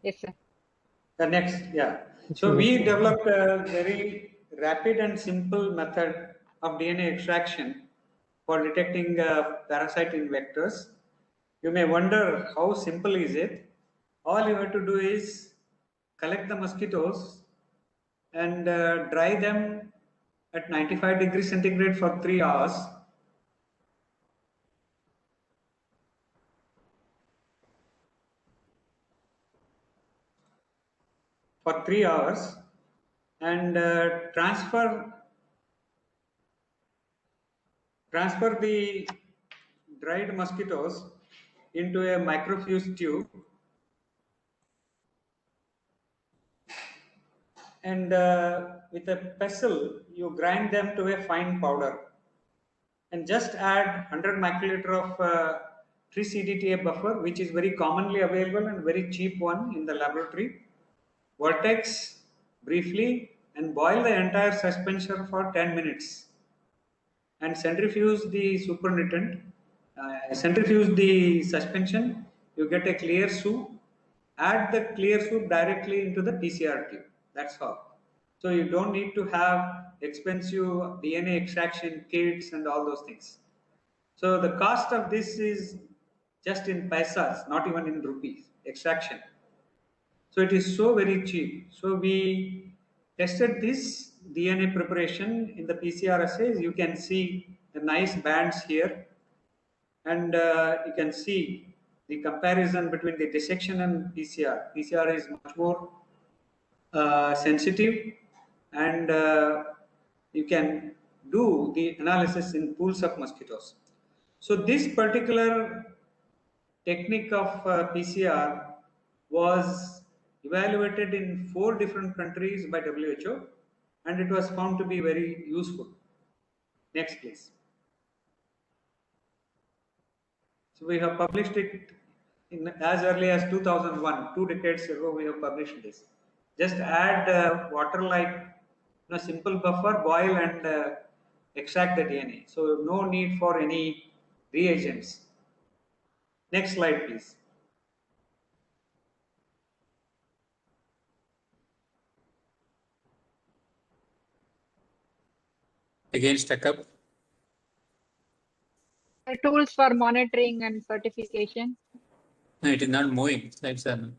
Yes, sir. The next, yeah. So we developed a very rapid and simple method of DNA extraction for detecting parasite in vectors. You may wonder how simple is it? All you have to do is collect the mosquitoes and dry them at 95 degrees centigrade for 3 hours. For 3 hours and transfer the dried mosquitoes into a microfuse tube and with a pestle you grind them to a fine powder and just add 100 microliter of Tricdta buffer, which is very commonly available and very cheap one in the laboratory. Vertex briefly and boil the entire suspension for 10 minutes and centrifuge the supernatant. Centrifuge the suspension, you get a clear soup. Add the clear soup directly into the PCR tube. That's all. So you don't need to have expensive DNA extraction kits and all those things. So the cost of this is just in paisas, not even in rupees, extraction. So it is so very cheap. So we tested this DNA preparation in the PCR assays. You can see the nice bands here and you can see the comparison between the dissection and PCR. PCR is much more sensitive and you can do the analysis in pools of mosquitoes. So this particular technique of PCR was evaluated in 4 different countries by WHO and it was found to be very useful. Next please. So we have published it in as early as 2001, 2 decades ago we have published this. Just add water like simple buffer, boil and extract the DNA. So no need for any reagents. Next slide please. again, stuck up. Tools for monitoring and certification. No, it is not moving. Slides are.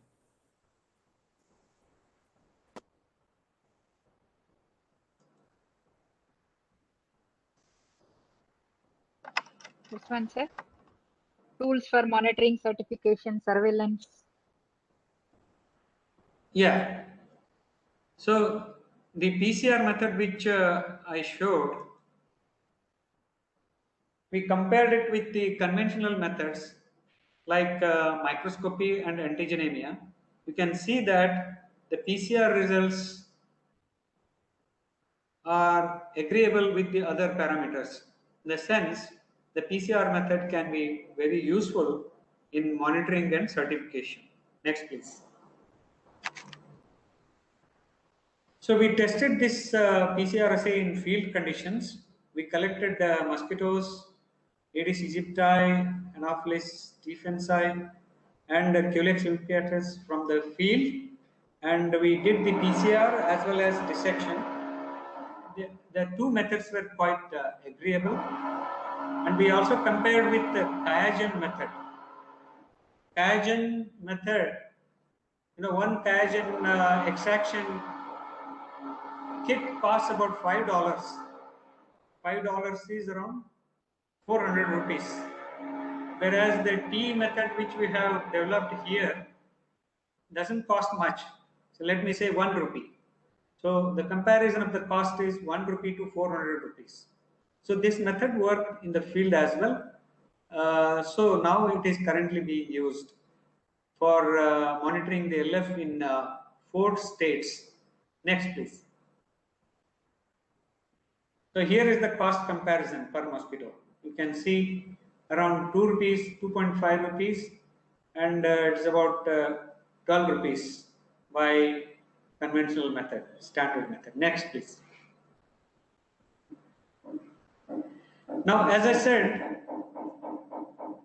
This one, sir. Tools for monitoring, certification, surveillance. Yeah. So the PCR method which I showed, we compared it with the conventional methods like microscopy and antigenemia. You can see that the PCR results are agreeable with the other parameters. In the sense, the PCR method can be very useful in monitoring and certification. Next, please. So we tested this PCR assay in field conditions. We collected mosquitoes, Aedes aegypti, Anopheles stephensi, and Culex lymphatus from the field, and we did the PCR as well as dissection. The two methods were quite agreeable, and we also compared with the QIAGEN method. QIAGEN method, one QIAGEN extraction kit costs about $5. $5 is around 400 rupees. Whereas the T method which we have developed here doesn't cost much. So let me say 1 rupee. So the comparison of the cost is 1 rupee to 400 rupees. So this method worked in the field as well. So now it is currently being used for monitoring the LF in 4 states. Next, please. So here is the cost comparison per mosquito. You can see around 2 rupees, 2.5 rupees, and it's about 12 rupees by conventional method, standard method. Next, please. Now, as I said,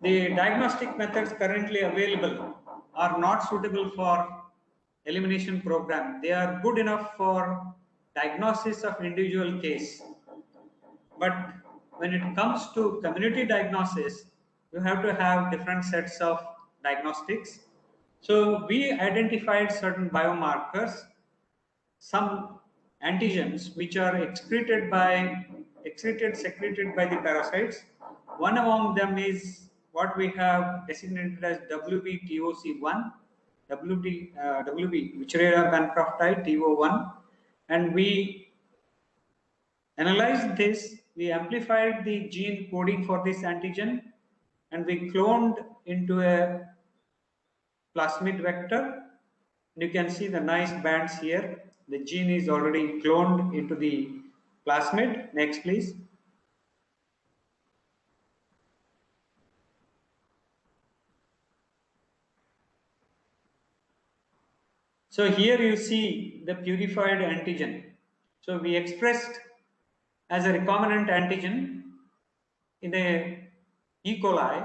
the diagnostic methods currently available are not suitable for elimination program. They are good enough for diagnosis of individual case. But when it comes to community diagnosis, you have to have different sets of diagnostics. So we identified certain biomarkers, some antigens which are secreted by the parasites. One among them is what we have designated as WBTOC1, WB, Wuchereria bancrofti, TO1, and we analyzed this. We amplified the gene coding for this antigen, and we cloned into a plasmid vector. You can see the nice bands here. The gene is already cloned into the plasmid. Next, please. So here you see the purified antigen. So we expressed as a recombinant antigen in a E. coli,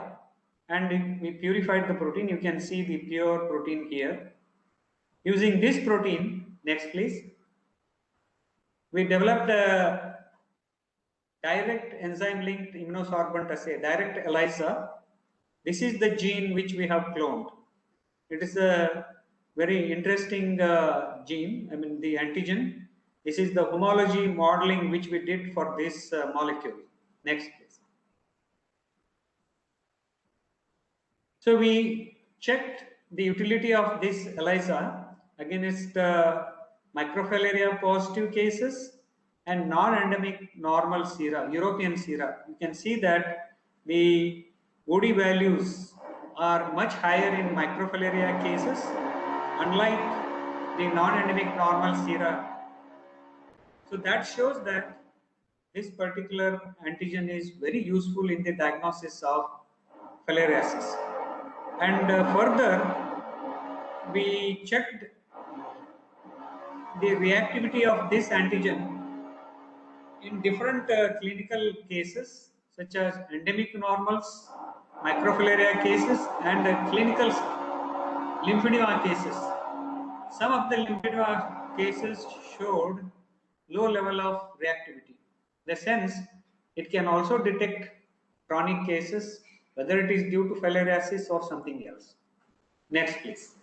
and we purified the protein. You can see the pure protein here. Using this protein, next please, we developed a direct enzyme-linked immunosorbent assay, direct ELISA. This is the gene which we have cloned. It is a very interesting gene, the antigen. This is the homology modeling which we did for this molecule. Next, please. So we checked the utility of this ELISA against microfilaria positive cases and non-endemic normal sera, European sera. You can see that the OD values are much higher in microfilaria cases, unlike the non-endemic normal sera. So that shows that this particular antigen is very useful in the diagnosis of filariasis. And further, we checked the reactivity of this antigen in different clinical cases, such as endemic normals, microfilaria cases, and clinical lymphedema cases. Some of the lymphedema cases showed low level of reactivity. In the sense, it can also detect chronic cases, whether it is due to filariasis or something else. Next, please.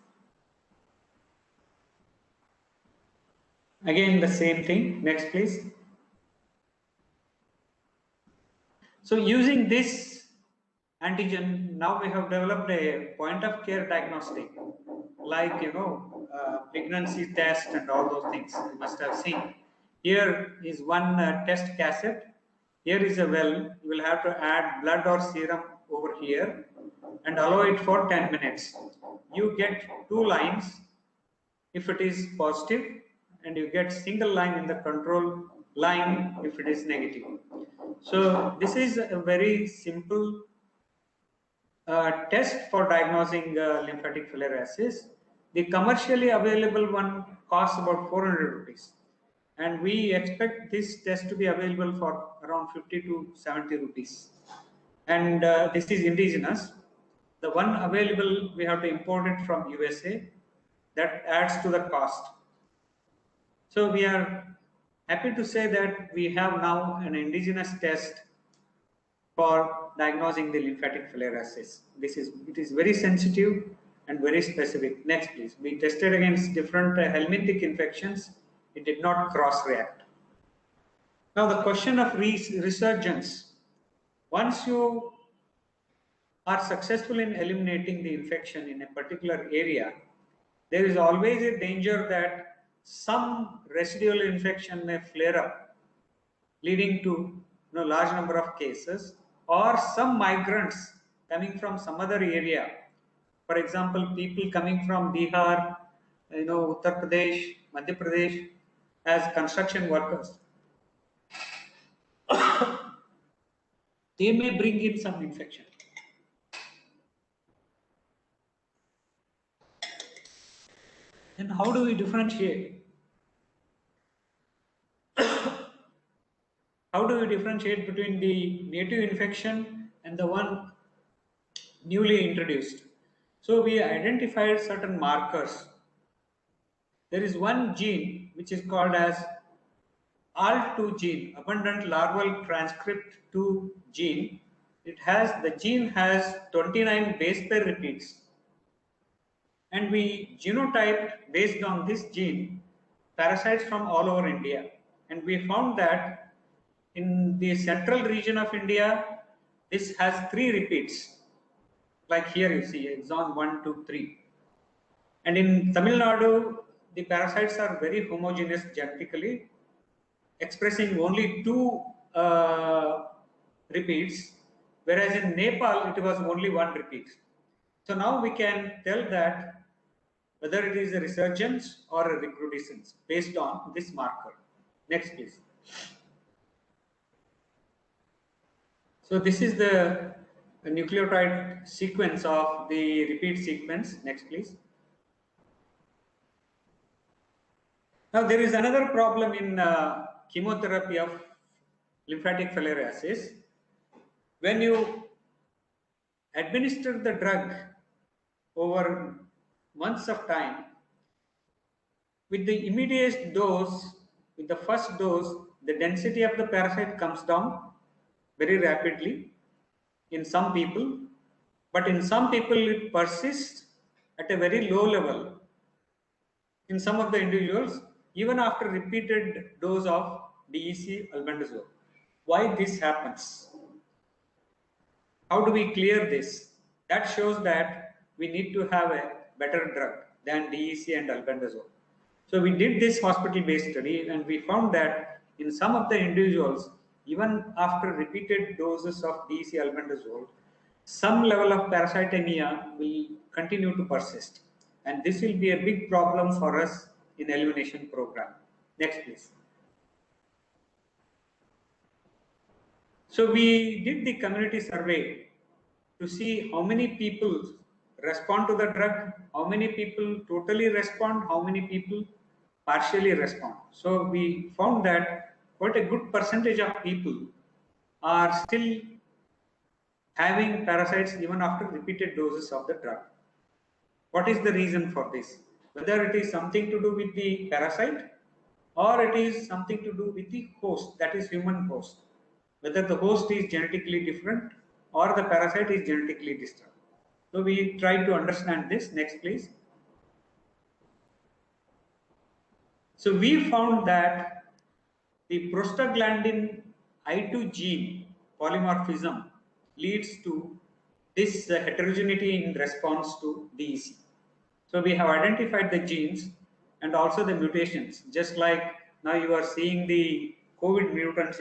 Again, the same thing. Next, please. So using this antigen, now we have developed a point of care diagnostic, like, pregnancy test and all those things you must have seen. Here is one test cassette Here is a well. You will have to add blood or serum over here and allow it for 10 minutes. You get 2 lines if it is positive, and you get single line in the control line if it is negative. So this is a very simple test for diagnosing lymphatic filariasis. The commercially available one costs about 400 rupees. And we expect this test to be available for around 50 to 70 rupees. And this is indigenous. The one available, we have to import it from USA. That adds to the cost. So we are happy to say that we have now an indigenous test for diagnosing the lymphatic filariasis. It is very sensitive and very specific. Next, please. We tested against different helminthic infections. It did not cross-react. Now the question of resurgence. Once you are successful in eliminating the infection in a particular area, there is always a danger that some residual infection may flare up, leading to large number of cases, or some migrants coming from some other area. For example, people coming from Bihar, Uttar Pradesh, Madhya Pradesh as construction workers. They may bring in some infection. Then how do we differentiate? How do we differentiate between the native infection and the one newly introduced? So we identified certain markers. There is one gene which is called as ALT2 gene, abundant larval transcript 2 gene. The gene has 29 base pair repeats. And we genotyped based on this gene parasites from all over India. And we found that in the central region of India, this has 3 repeats. Like here you see exon 1, 2, 3. And in Tamil Nadu, the parasites are very homogeneous genetically, expressing only 2 repeats, whereas in Nepal, it was only 1 repeat. So now we can tell that whether it is a resurgence or a recrudescence based on this marker. Next, please. So this is the nucleotide sequence of the repeat sequence. Next, please. Now there is another problem in chemotherapy of lymphatic filariasis. When you administer the drug over months of time, with the immediate dose, with the first dose, the density of the parasite comes down very rapidly in some people, but in some people it persists at a very low level. In some of the individuals, even after repeated dose of DEC albendazole. Why this happens? How do we clear this? That shows that we need to have a better drug than DEC and albendazole. So we did this hospital-based study and we found that in some of the individuals, even after repeated doses of DEC albendazole, some level of parasitemia will continue to persist. And this will be a big problem for us in elimination program. Next, please. So we did the community survey to see how many people respond to the drug, how many people totally respond, how many people partially respond. So we found that quite a good percentage of people are still having parasites even after repeated doses of the drug. What is the reason for this? Whether it is something to do with the parasite or it is something to do with the host, that is human host. Whether the host is genetically different or the parasite is genetically distinct. So we try to understand this. Next, please. So we found that the prostaglandin I2 gene polymorphism leads to this heterogeneity in response to DEC. So we have identified the genes and also the mutations, just like now you are seeing the COVID mutants,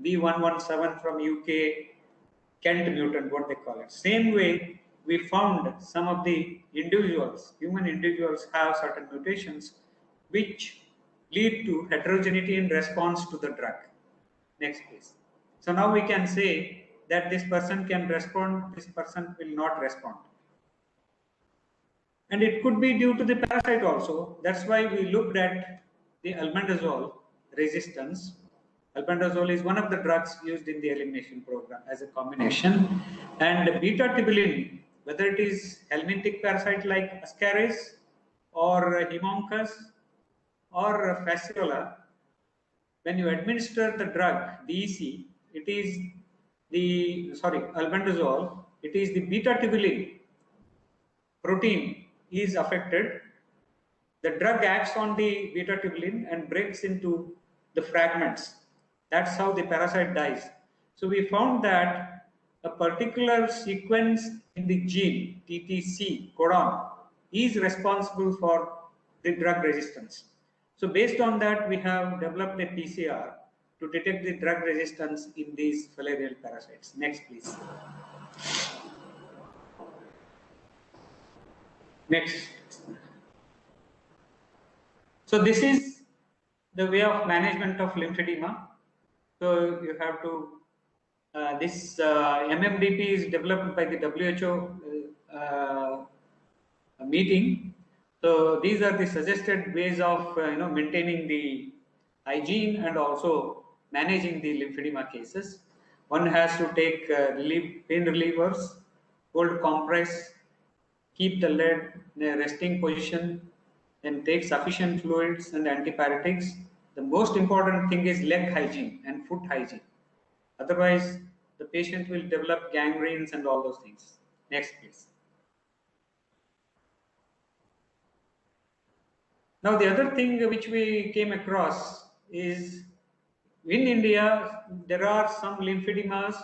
B117 from UK, Kent mutant, what they call it. Same way, we found some of the individuals, human individuals, have certain mutations which lead to heterogeneity in response to the drug. Next, please. So now we can say that this person can respond, this person will not respond. And it could be due to the parasite also. That's why we looked at the albendazole resistance. Albendazole is one of the drugs used in the elimination program as a combination. And beta-tubulin, whether it is helminthic parasite like Ascaris or Haemonchus or Fasciola, when you administer the drug DEC, it is the albendazole, it is the beta-tubulin protein is affected. The drug acts on the beta-tubulin and breaks into the fragments. That's how the parasite dies. So we found that a particular sequence in the gene TTC codon is responsible for the drug resistance. So based on that, we have developed a PCR to detect the drug resistance in these filarial parasites. Next, please. Next. So this is the way of management of lymphedema. So you have to, this MMDP is developed by the WHO meeting. So these are the suggested ways of maintaining the hygiene and also managing the lymphedema cases. One has to take pain relievers, cold compress, keep the leg in a resting position, then take sufficient fluids and antipyretics. The most important thing is leg hygiene and foot hygiene. Otherwise, the patient will develop gangrenes and all those things. Next, please. Now, the other thing which we came across is in India, there are some lymphedemas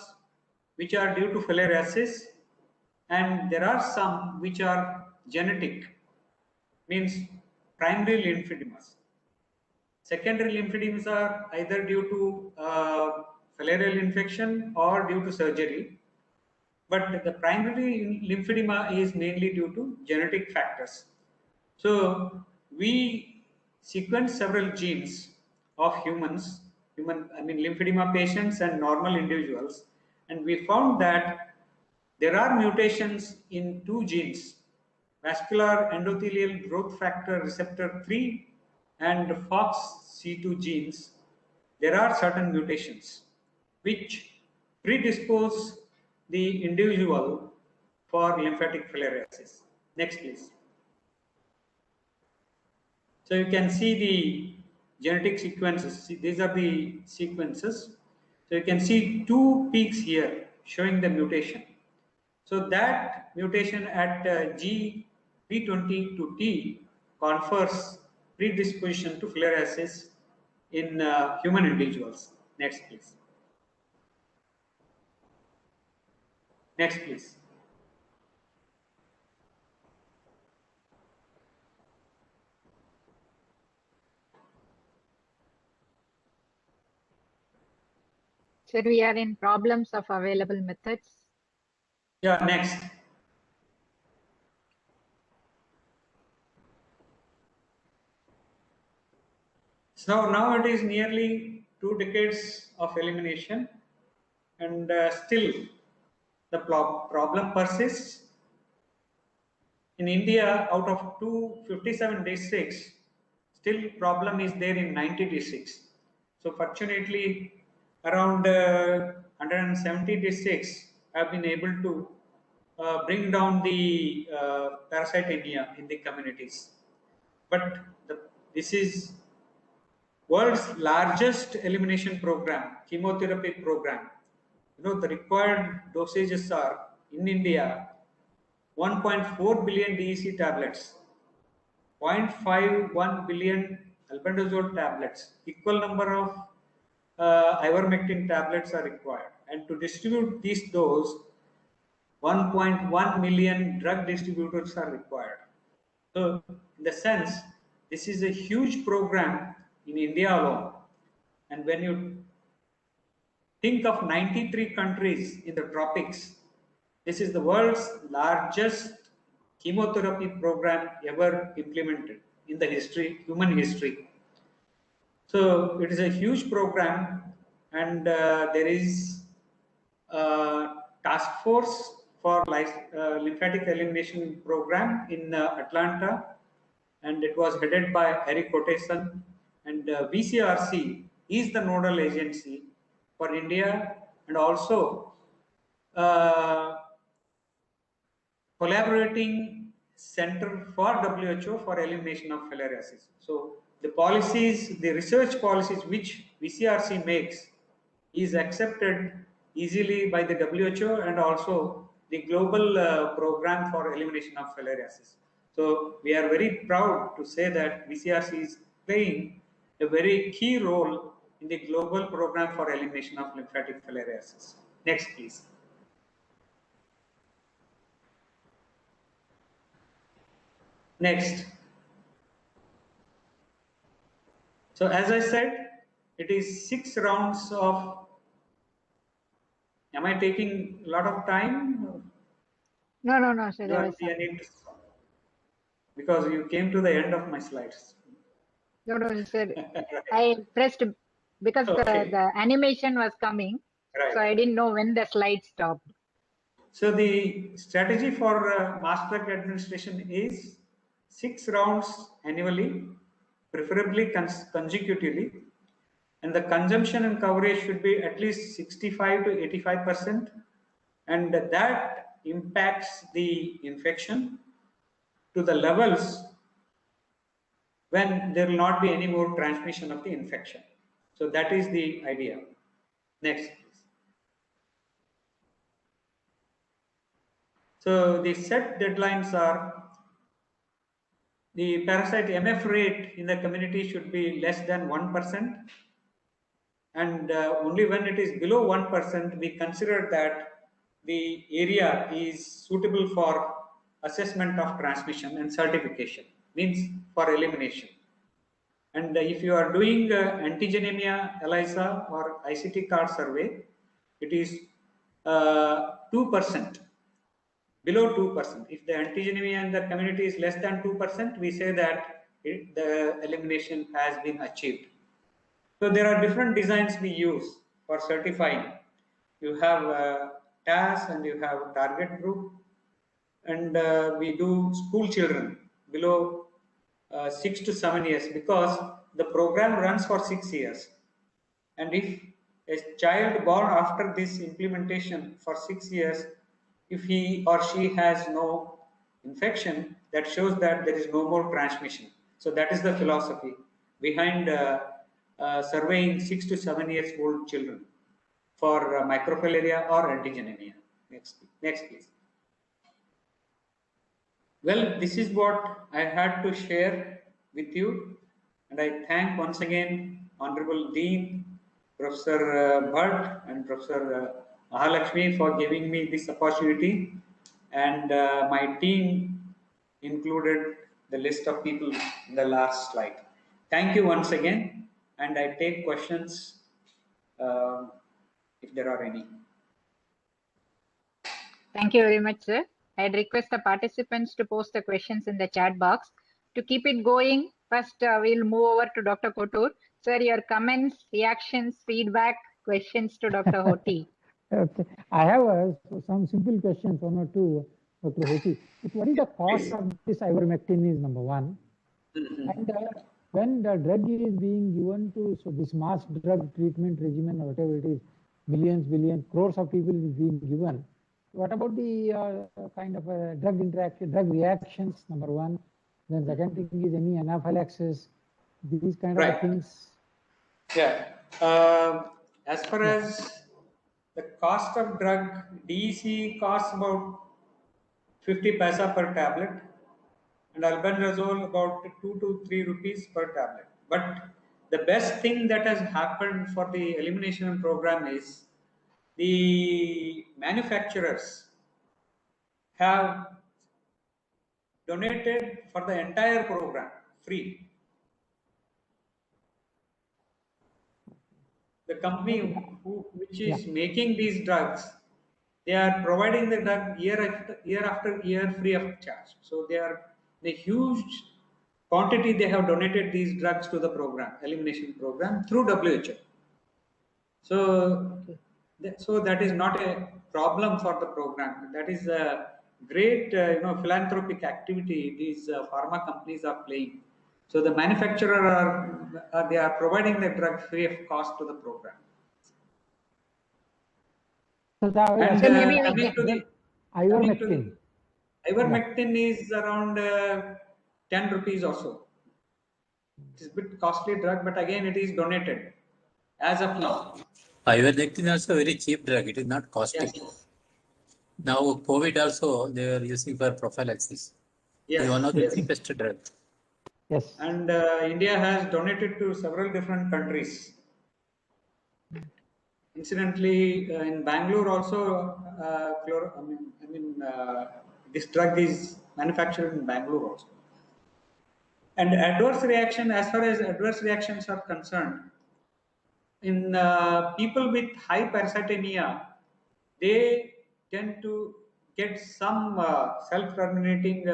which are due to filariasis, and there are some which are genetic, means primary lymphedemas. Secondary lymphedemas are either due to filarial infection or due to surgery. But the primary lymphedema is mainly due to genetic factors. So we sequenced several genes of lymphedema patients and normal individuals, and we found that there are mutations in two genes, vascular endothelial growth factor receptor 3 and FOXC2 genes. There are certain mutations which predispose the individual for lymphatic filariasis. Next, please. So you can see the genetic sequences. See, these are the sequences. So you can see two peaks here showing the mutation. So that mutation at G320 to T confers predisposition to filariasis in human individuals. Next, please. Next, please. Sir, we are in problems of available methods. Yeah, next. So now it is nearly 2 decades of elimination, and still the problem persists. In India, out of 257 districts, still problem is there in 90 districts. So fortunately, around 170 districts have been able to bring down the parasitemia in the communities. But this is world's largest elimination program, chemotherapy program. The required dosages are in India 1.4 billion DEC tablets, 0.51 billion albendazole tablets, equal number of ivermectin tablets are required, and to distribute these doses, 1.1 million drug distributors are required. So, in the sense, this is a huge program in India alone, and when you think of 93 countries in the tropics. This is the world's largest chemotherapy program ever implemented in the human history. So it is a huge program, and there is a task force for lymphatic elimination program in Atlanta, and it was headed by Eric Koteson, and VCRC is the nodal agency for India, and also collaborating center for WHO for elimination of filariasis. So the policies, the research policies which VCRC makes is accepted easily by the WHO and also the global program for elimination of filariasis. So we are very proud to say that VCRC is playing a very key role in the global program for elimination of lymphatic filariasis. Next, please. Next. So as I said, it is 6 rounds of. Am I taking a lot of time? No, sir. Do I see any? Because you came to the end of my slides. No, sir. I pressed because Okay. the animation was coming, Right. so I didn't know when the slide stopped. So the strategy for mass drug administration is 6 rounds annually, preferably consecutively, and the consumption and coverage should be at least 65 to 85%, and that impacts the infection to the levels when there will not be any more transmission of the infection. So that is the idea. Next, please. So the set deadlines are the parasite MF rate in the community should be less than 1%, and only when it is below 1%, we consider that the area is suitable for assessment of transmission and certification, means for elimination. And if you are doing antigenemia ELISA or ICT card survey, it is 2%, below 2%. If the antigenemia in the community is less than 2%, we say that the elimination has been achieved. So there are different designs we use for certifying. You have TAS and you have target group, and we do school children below 6 to 7 years because the program runs for 6 years. And if a child born after this implementation for 6 years, if he or she has no infection, that shows that there is no more transmission. So that is the philosophy behind surveying 6 to 7 years old children for microfilaria or antigenemia. Next, please. Well, this is what I had to share with you, and I thank once again Honorable Dean, Professor Bhatt and Professor Mahalakshmi for giving me this opportunity, and my team included the list of people in the last slide. Thank you once again, and I take questions if there are any. Thank you very much, sir. I'd request the participants to post the questions in the chat box. To keep it going, first we'll move over to Dr. Kotur. Sir, your comments, reactions, feedback, questions to Dr. Hoti. Okay. I have some simple questions, one or two, Dr. Hoti. What is the cost of this ivermectin is number one. And when the drug is being given to, so this mass drug treatment regimen or whatever it is, millions, billions, crores of people is being given. What about the kind of drug interaction, drug reactions, number one. Then second thing is any anaphylaxis, these kind of things. Yeah. As far as the cost of drug, DEC costs about 50 paisa per tablet, and albendazole about 2 to 3 rupees per tablet. But the best thing that has happened for the elimination program is the manufacturers have donated for the entire program free. the company which is making these drugs, they are providing the drug year after year free of charge. So they are the huge quantity they have donated these drugs to the program, elimination program through WHO. So, so that is not a problem for the program. That is a great, philanthropic activity these pharma companies are playing. So the manufacturer they are providing the drug free of cost to the program. So that, And maybe we coming to the ivermectin. Ivermectin is around 10 rupees or so. It is a bit costly drug, but again it is donated as of now. Ivermectin is also a very cheap drug. It is not costly. Yes. Now COVID also they are using for prophylaxis. Yes. It is one of the cheapest drugs. Yes. And India has donated to several different countries. Incidentally, in Bangalore also, this drug is manufactured in Bangalore also. And adverse reaction, as far as adverse reactions are concerned, in people with hypercytemia, they tend to get some self-terminating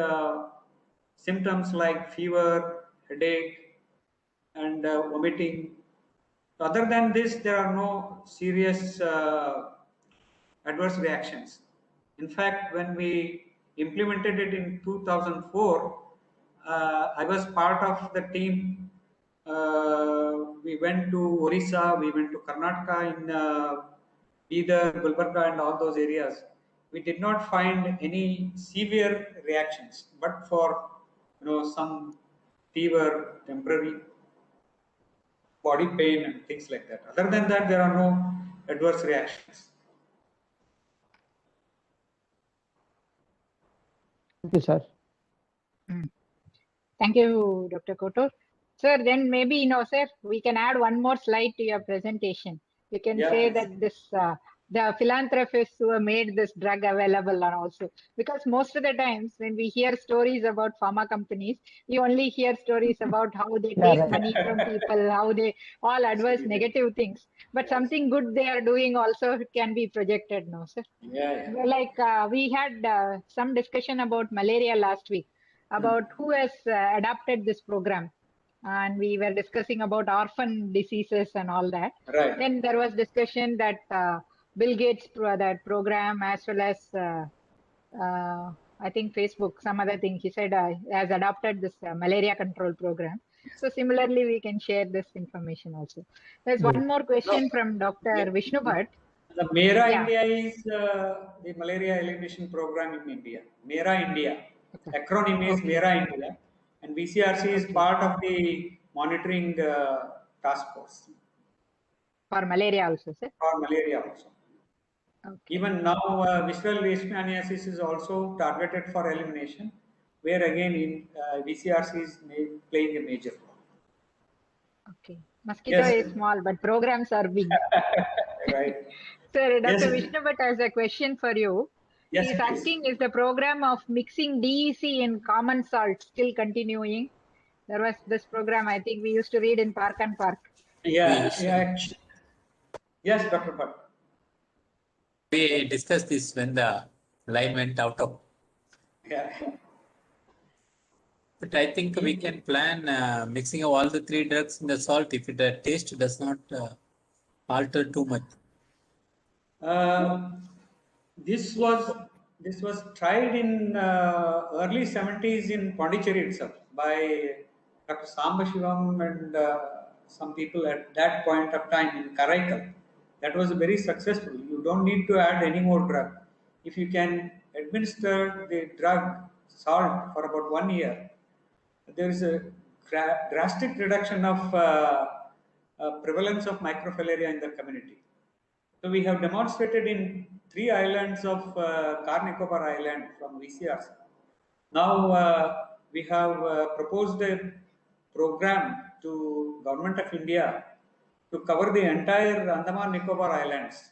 symptoms like fever, headache, and vomiting. Other than this, there are no serious adverse reactions. In fact, when we implemented it in 2004, I was part of the team. We went to Orissa, we went to Karnataka in Bidar, Gulbarga, and all those areas. We did not find any severe reactions, but for some fever, temporary body pain, and things like that. Other than that, there are no adverse reactions. Thank you, sir. Thank you, Dr. Kotur. Sir, then maybe, sir, we can add one more slide to your presentation. You can say that this the philanthropists who have made this drug available are also, because most of the times when we hear stories about pharma companies, we only hear stories about how they take money from people, how they all adverse negative things. But something good they are doing also can be projected now, sir. Like we had some discussion about malaria last week, about who has adopted this program. And we were discussing about orphan diseases and all that. Right. Then there was discussion that Bill Gates that program, as well as I think Facebook, some other thing, he said has adopted this malaria control program. So similarly, we can share this information also. There's one more question from Dr. Vishnu Bhatt. The MERA India is the malaria elimination program in India. MERA India. Acronym is MERA India. And VCRC is part of the monitoring task force. For malaria also, sir? For malaria also. Okay. Even now, visceral leishmaniasis is also targeted for elimination, where again VCRC is playing a major role. Okay. Mosquito is small, but programs are big. Right. Sir, Dr. Vishnu Bhatt has a question for you. Yes, he's asking, is the program of mixing DEC in common salt still continuing? There was this program, I think we used to read in Park and Park. Yes, Dr. Bhatt. We discussed this when the line went out of. But I think we can plan mixing of all the three drugs in the salt if the taste does not alter too much. This was tried in early 70s in Pondicherry itself by Dr. Samba Shivam and some people at that point of time in Karaikal. That was very successful. You don't need to add any more drug. If you can administer the drug salt for about 1 year, there is a drastic reduction of prevalence of microfilaria in the community. So we have demonstrated in 3 islands of Car Nicobar Island from VCRC. Now we have proposed a program to Government of India to cover the entire Andaman Nicobar Islands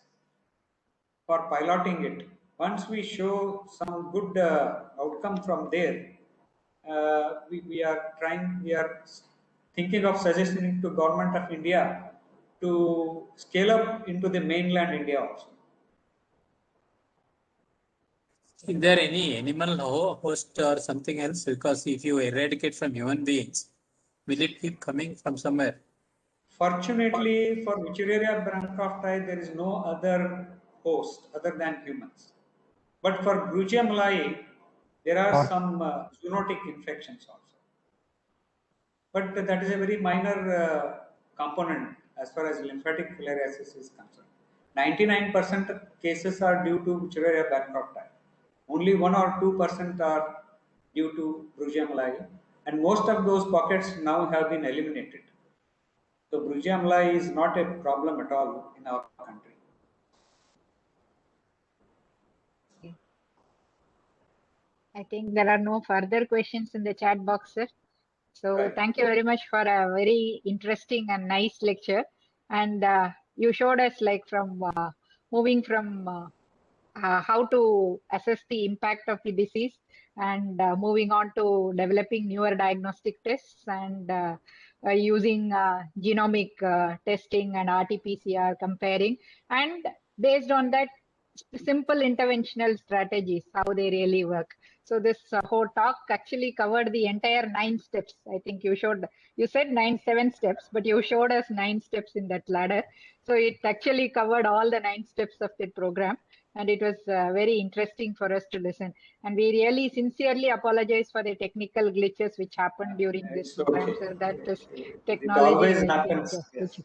for piloting it. Once we show some good outcome from there, we are thinking of suggesting to Government of India to scale up into the mainland India also. Is there any animal host or something else? Because if you eradicate from human beings, will it keep coming from somewhere? Fortunately for Wuchereria bancrofti, there is no other host other than humans. But for Brugia malayi, there are some zoonotic infections also. But that is a very minor component as far as lymphatic filariasis is concerned. 99% of cases are due to Wuchereria bancrofti. Only 1 or 2% are due to Brugia malayi, and most of those pockets now have been eliminated. So Brugia malayi is not a problem at all in our country. I think there are no further questions in the chat box, sir. So Right. thank you very much for a very interesting and nice lecture. And you showed us like from moving from how to assess the impact of the disease and moving on to developing newer diagnostic tests and using genomic testing and RT-PCR comparing, and based on that, simple interventional strategies, how they really work. So this whole talk actually covered the entire 9 steps. I think you said 7 steps, but you showed us 9 steps in that ladder. So it actually covered all the 9 steps of the program. And it was very interesting for us to listen. And we really sincerely apologize for the technical glitches which happened during this It's program. okay. So that is It technology always which happens. is Yes.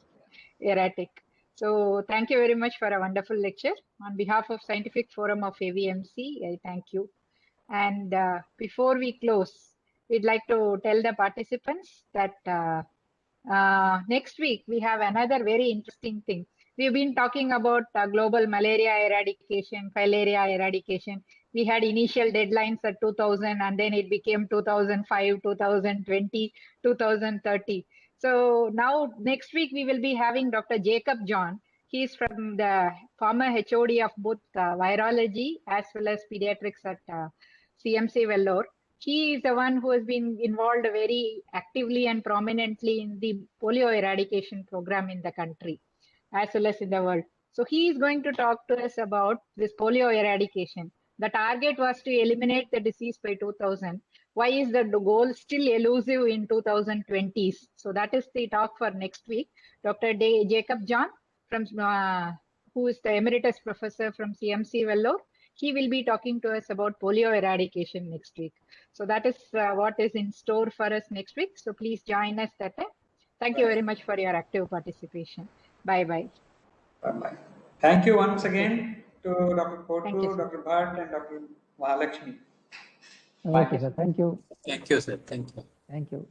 erratic. So thank you very much for a wonderful lecture. On behalf of Scientific Forum of AVMC, I thank you. And before we close, we'd like to tell the participants that next week we have another very interesting thing. We've been talking about global malaria eradication, filaria eradication. We had initial deadlines at 2000, and then it became 2005, 2020, 2030. So now next week we will be having Dr. Jacob John. He's from the former HOD of both virology as well as pediatrics at CMC Vellore. He is the one who has been involved very actively and prominently in the polio eradication program in the country as well as in the world. So he is going to talk to us about this polio eradication. The target was to eliminate the disease by 2000. Why is the goal still elusive in 2020s? So that is the talk for next week. Dr. Jacob John, from who is the emeritus professor from CMC Vellore, he will be talking to us about polio eradication next week. So that is what is in store for us next week. So please join us that time. Thank you very much for your active participation. Bye-bye. Bye-bye. Thank you once again to Dr. Thank you, Kotu, sir. Dr. Bhatt, and Dr. Mahalakshmi. Okay, sir. Thank you. Thank you, sir. Thank you. Thank you.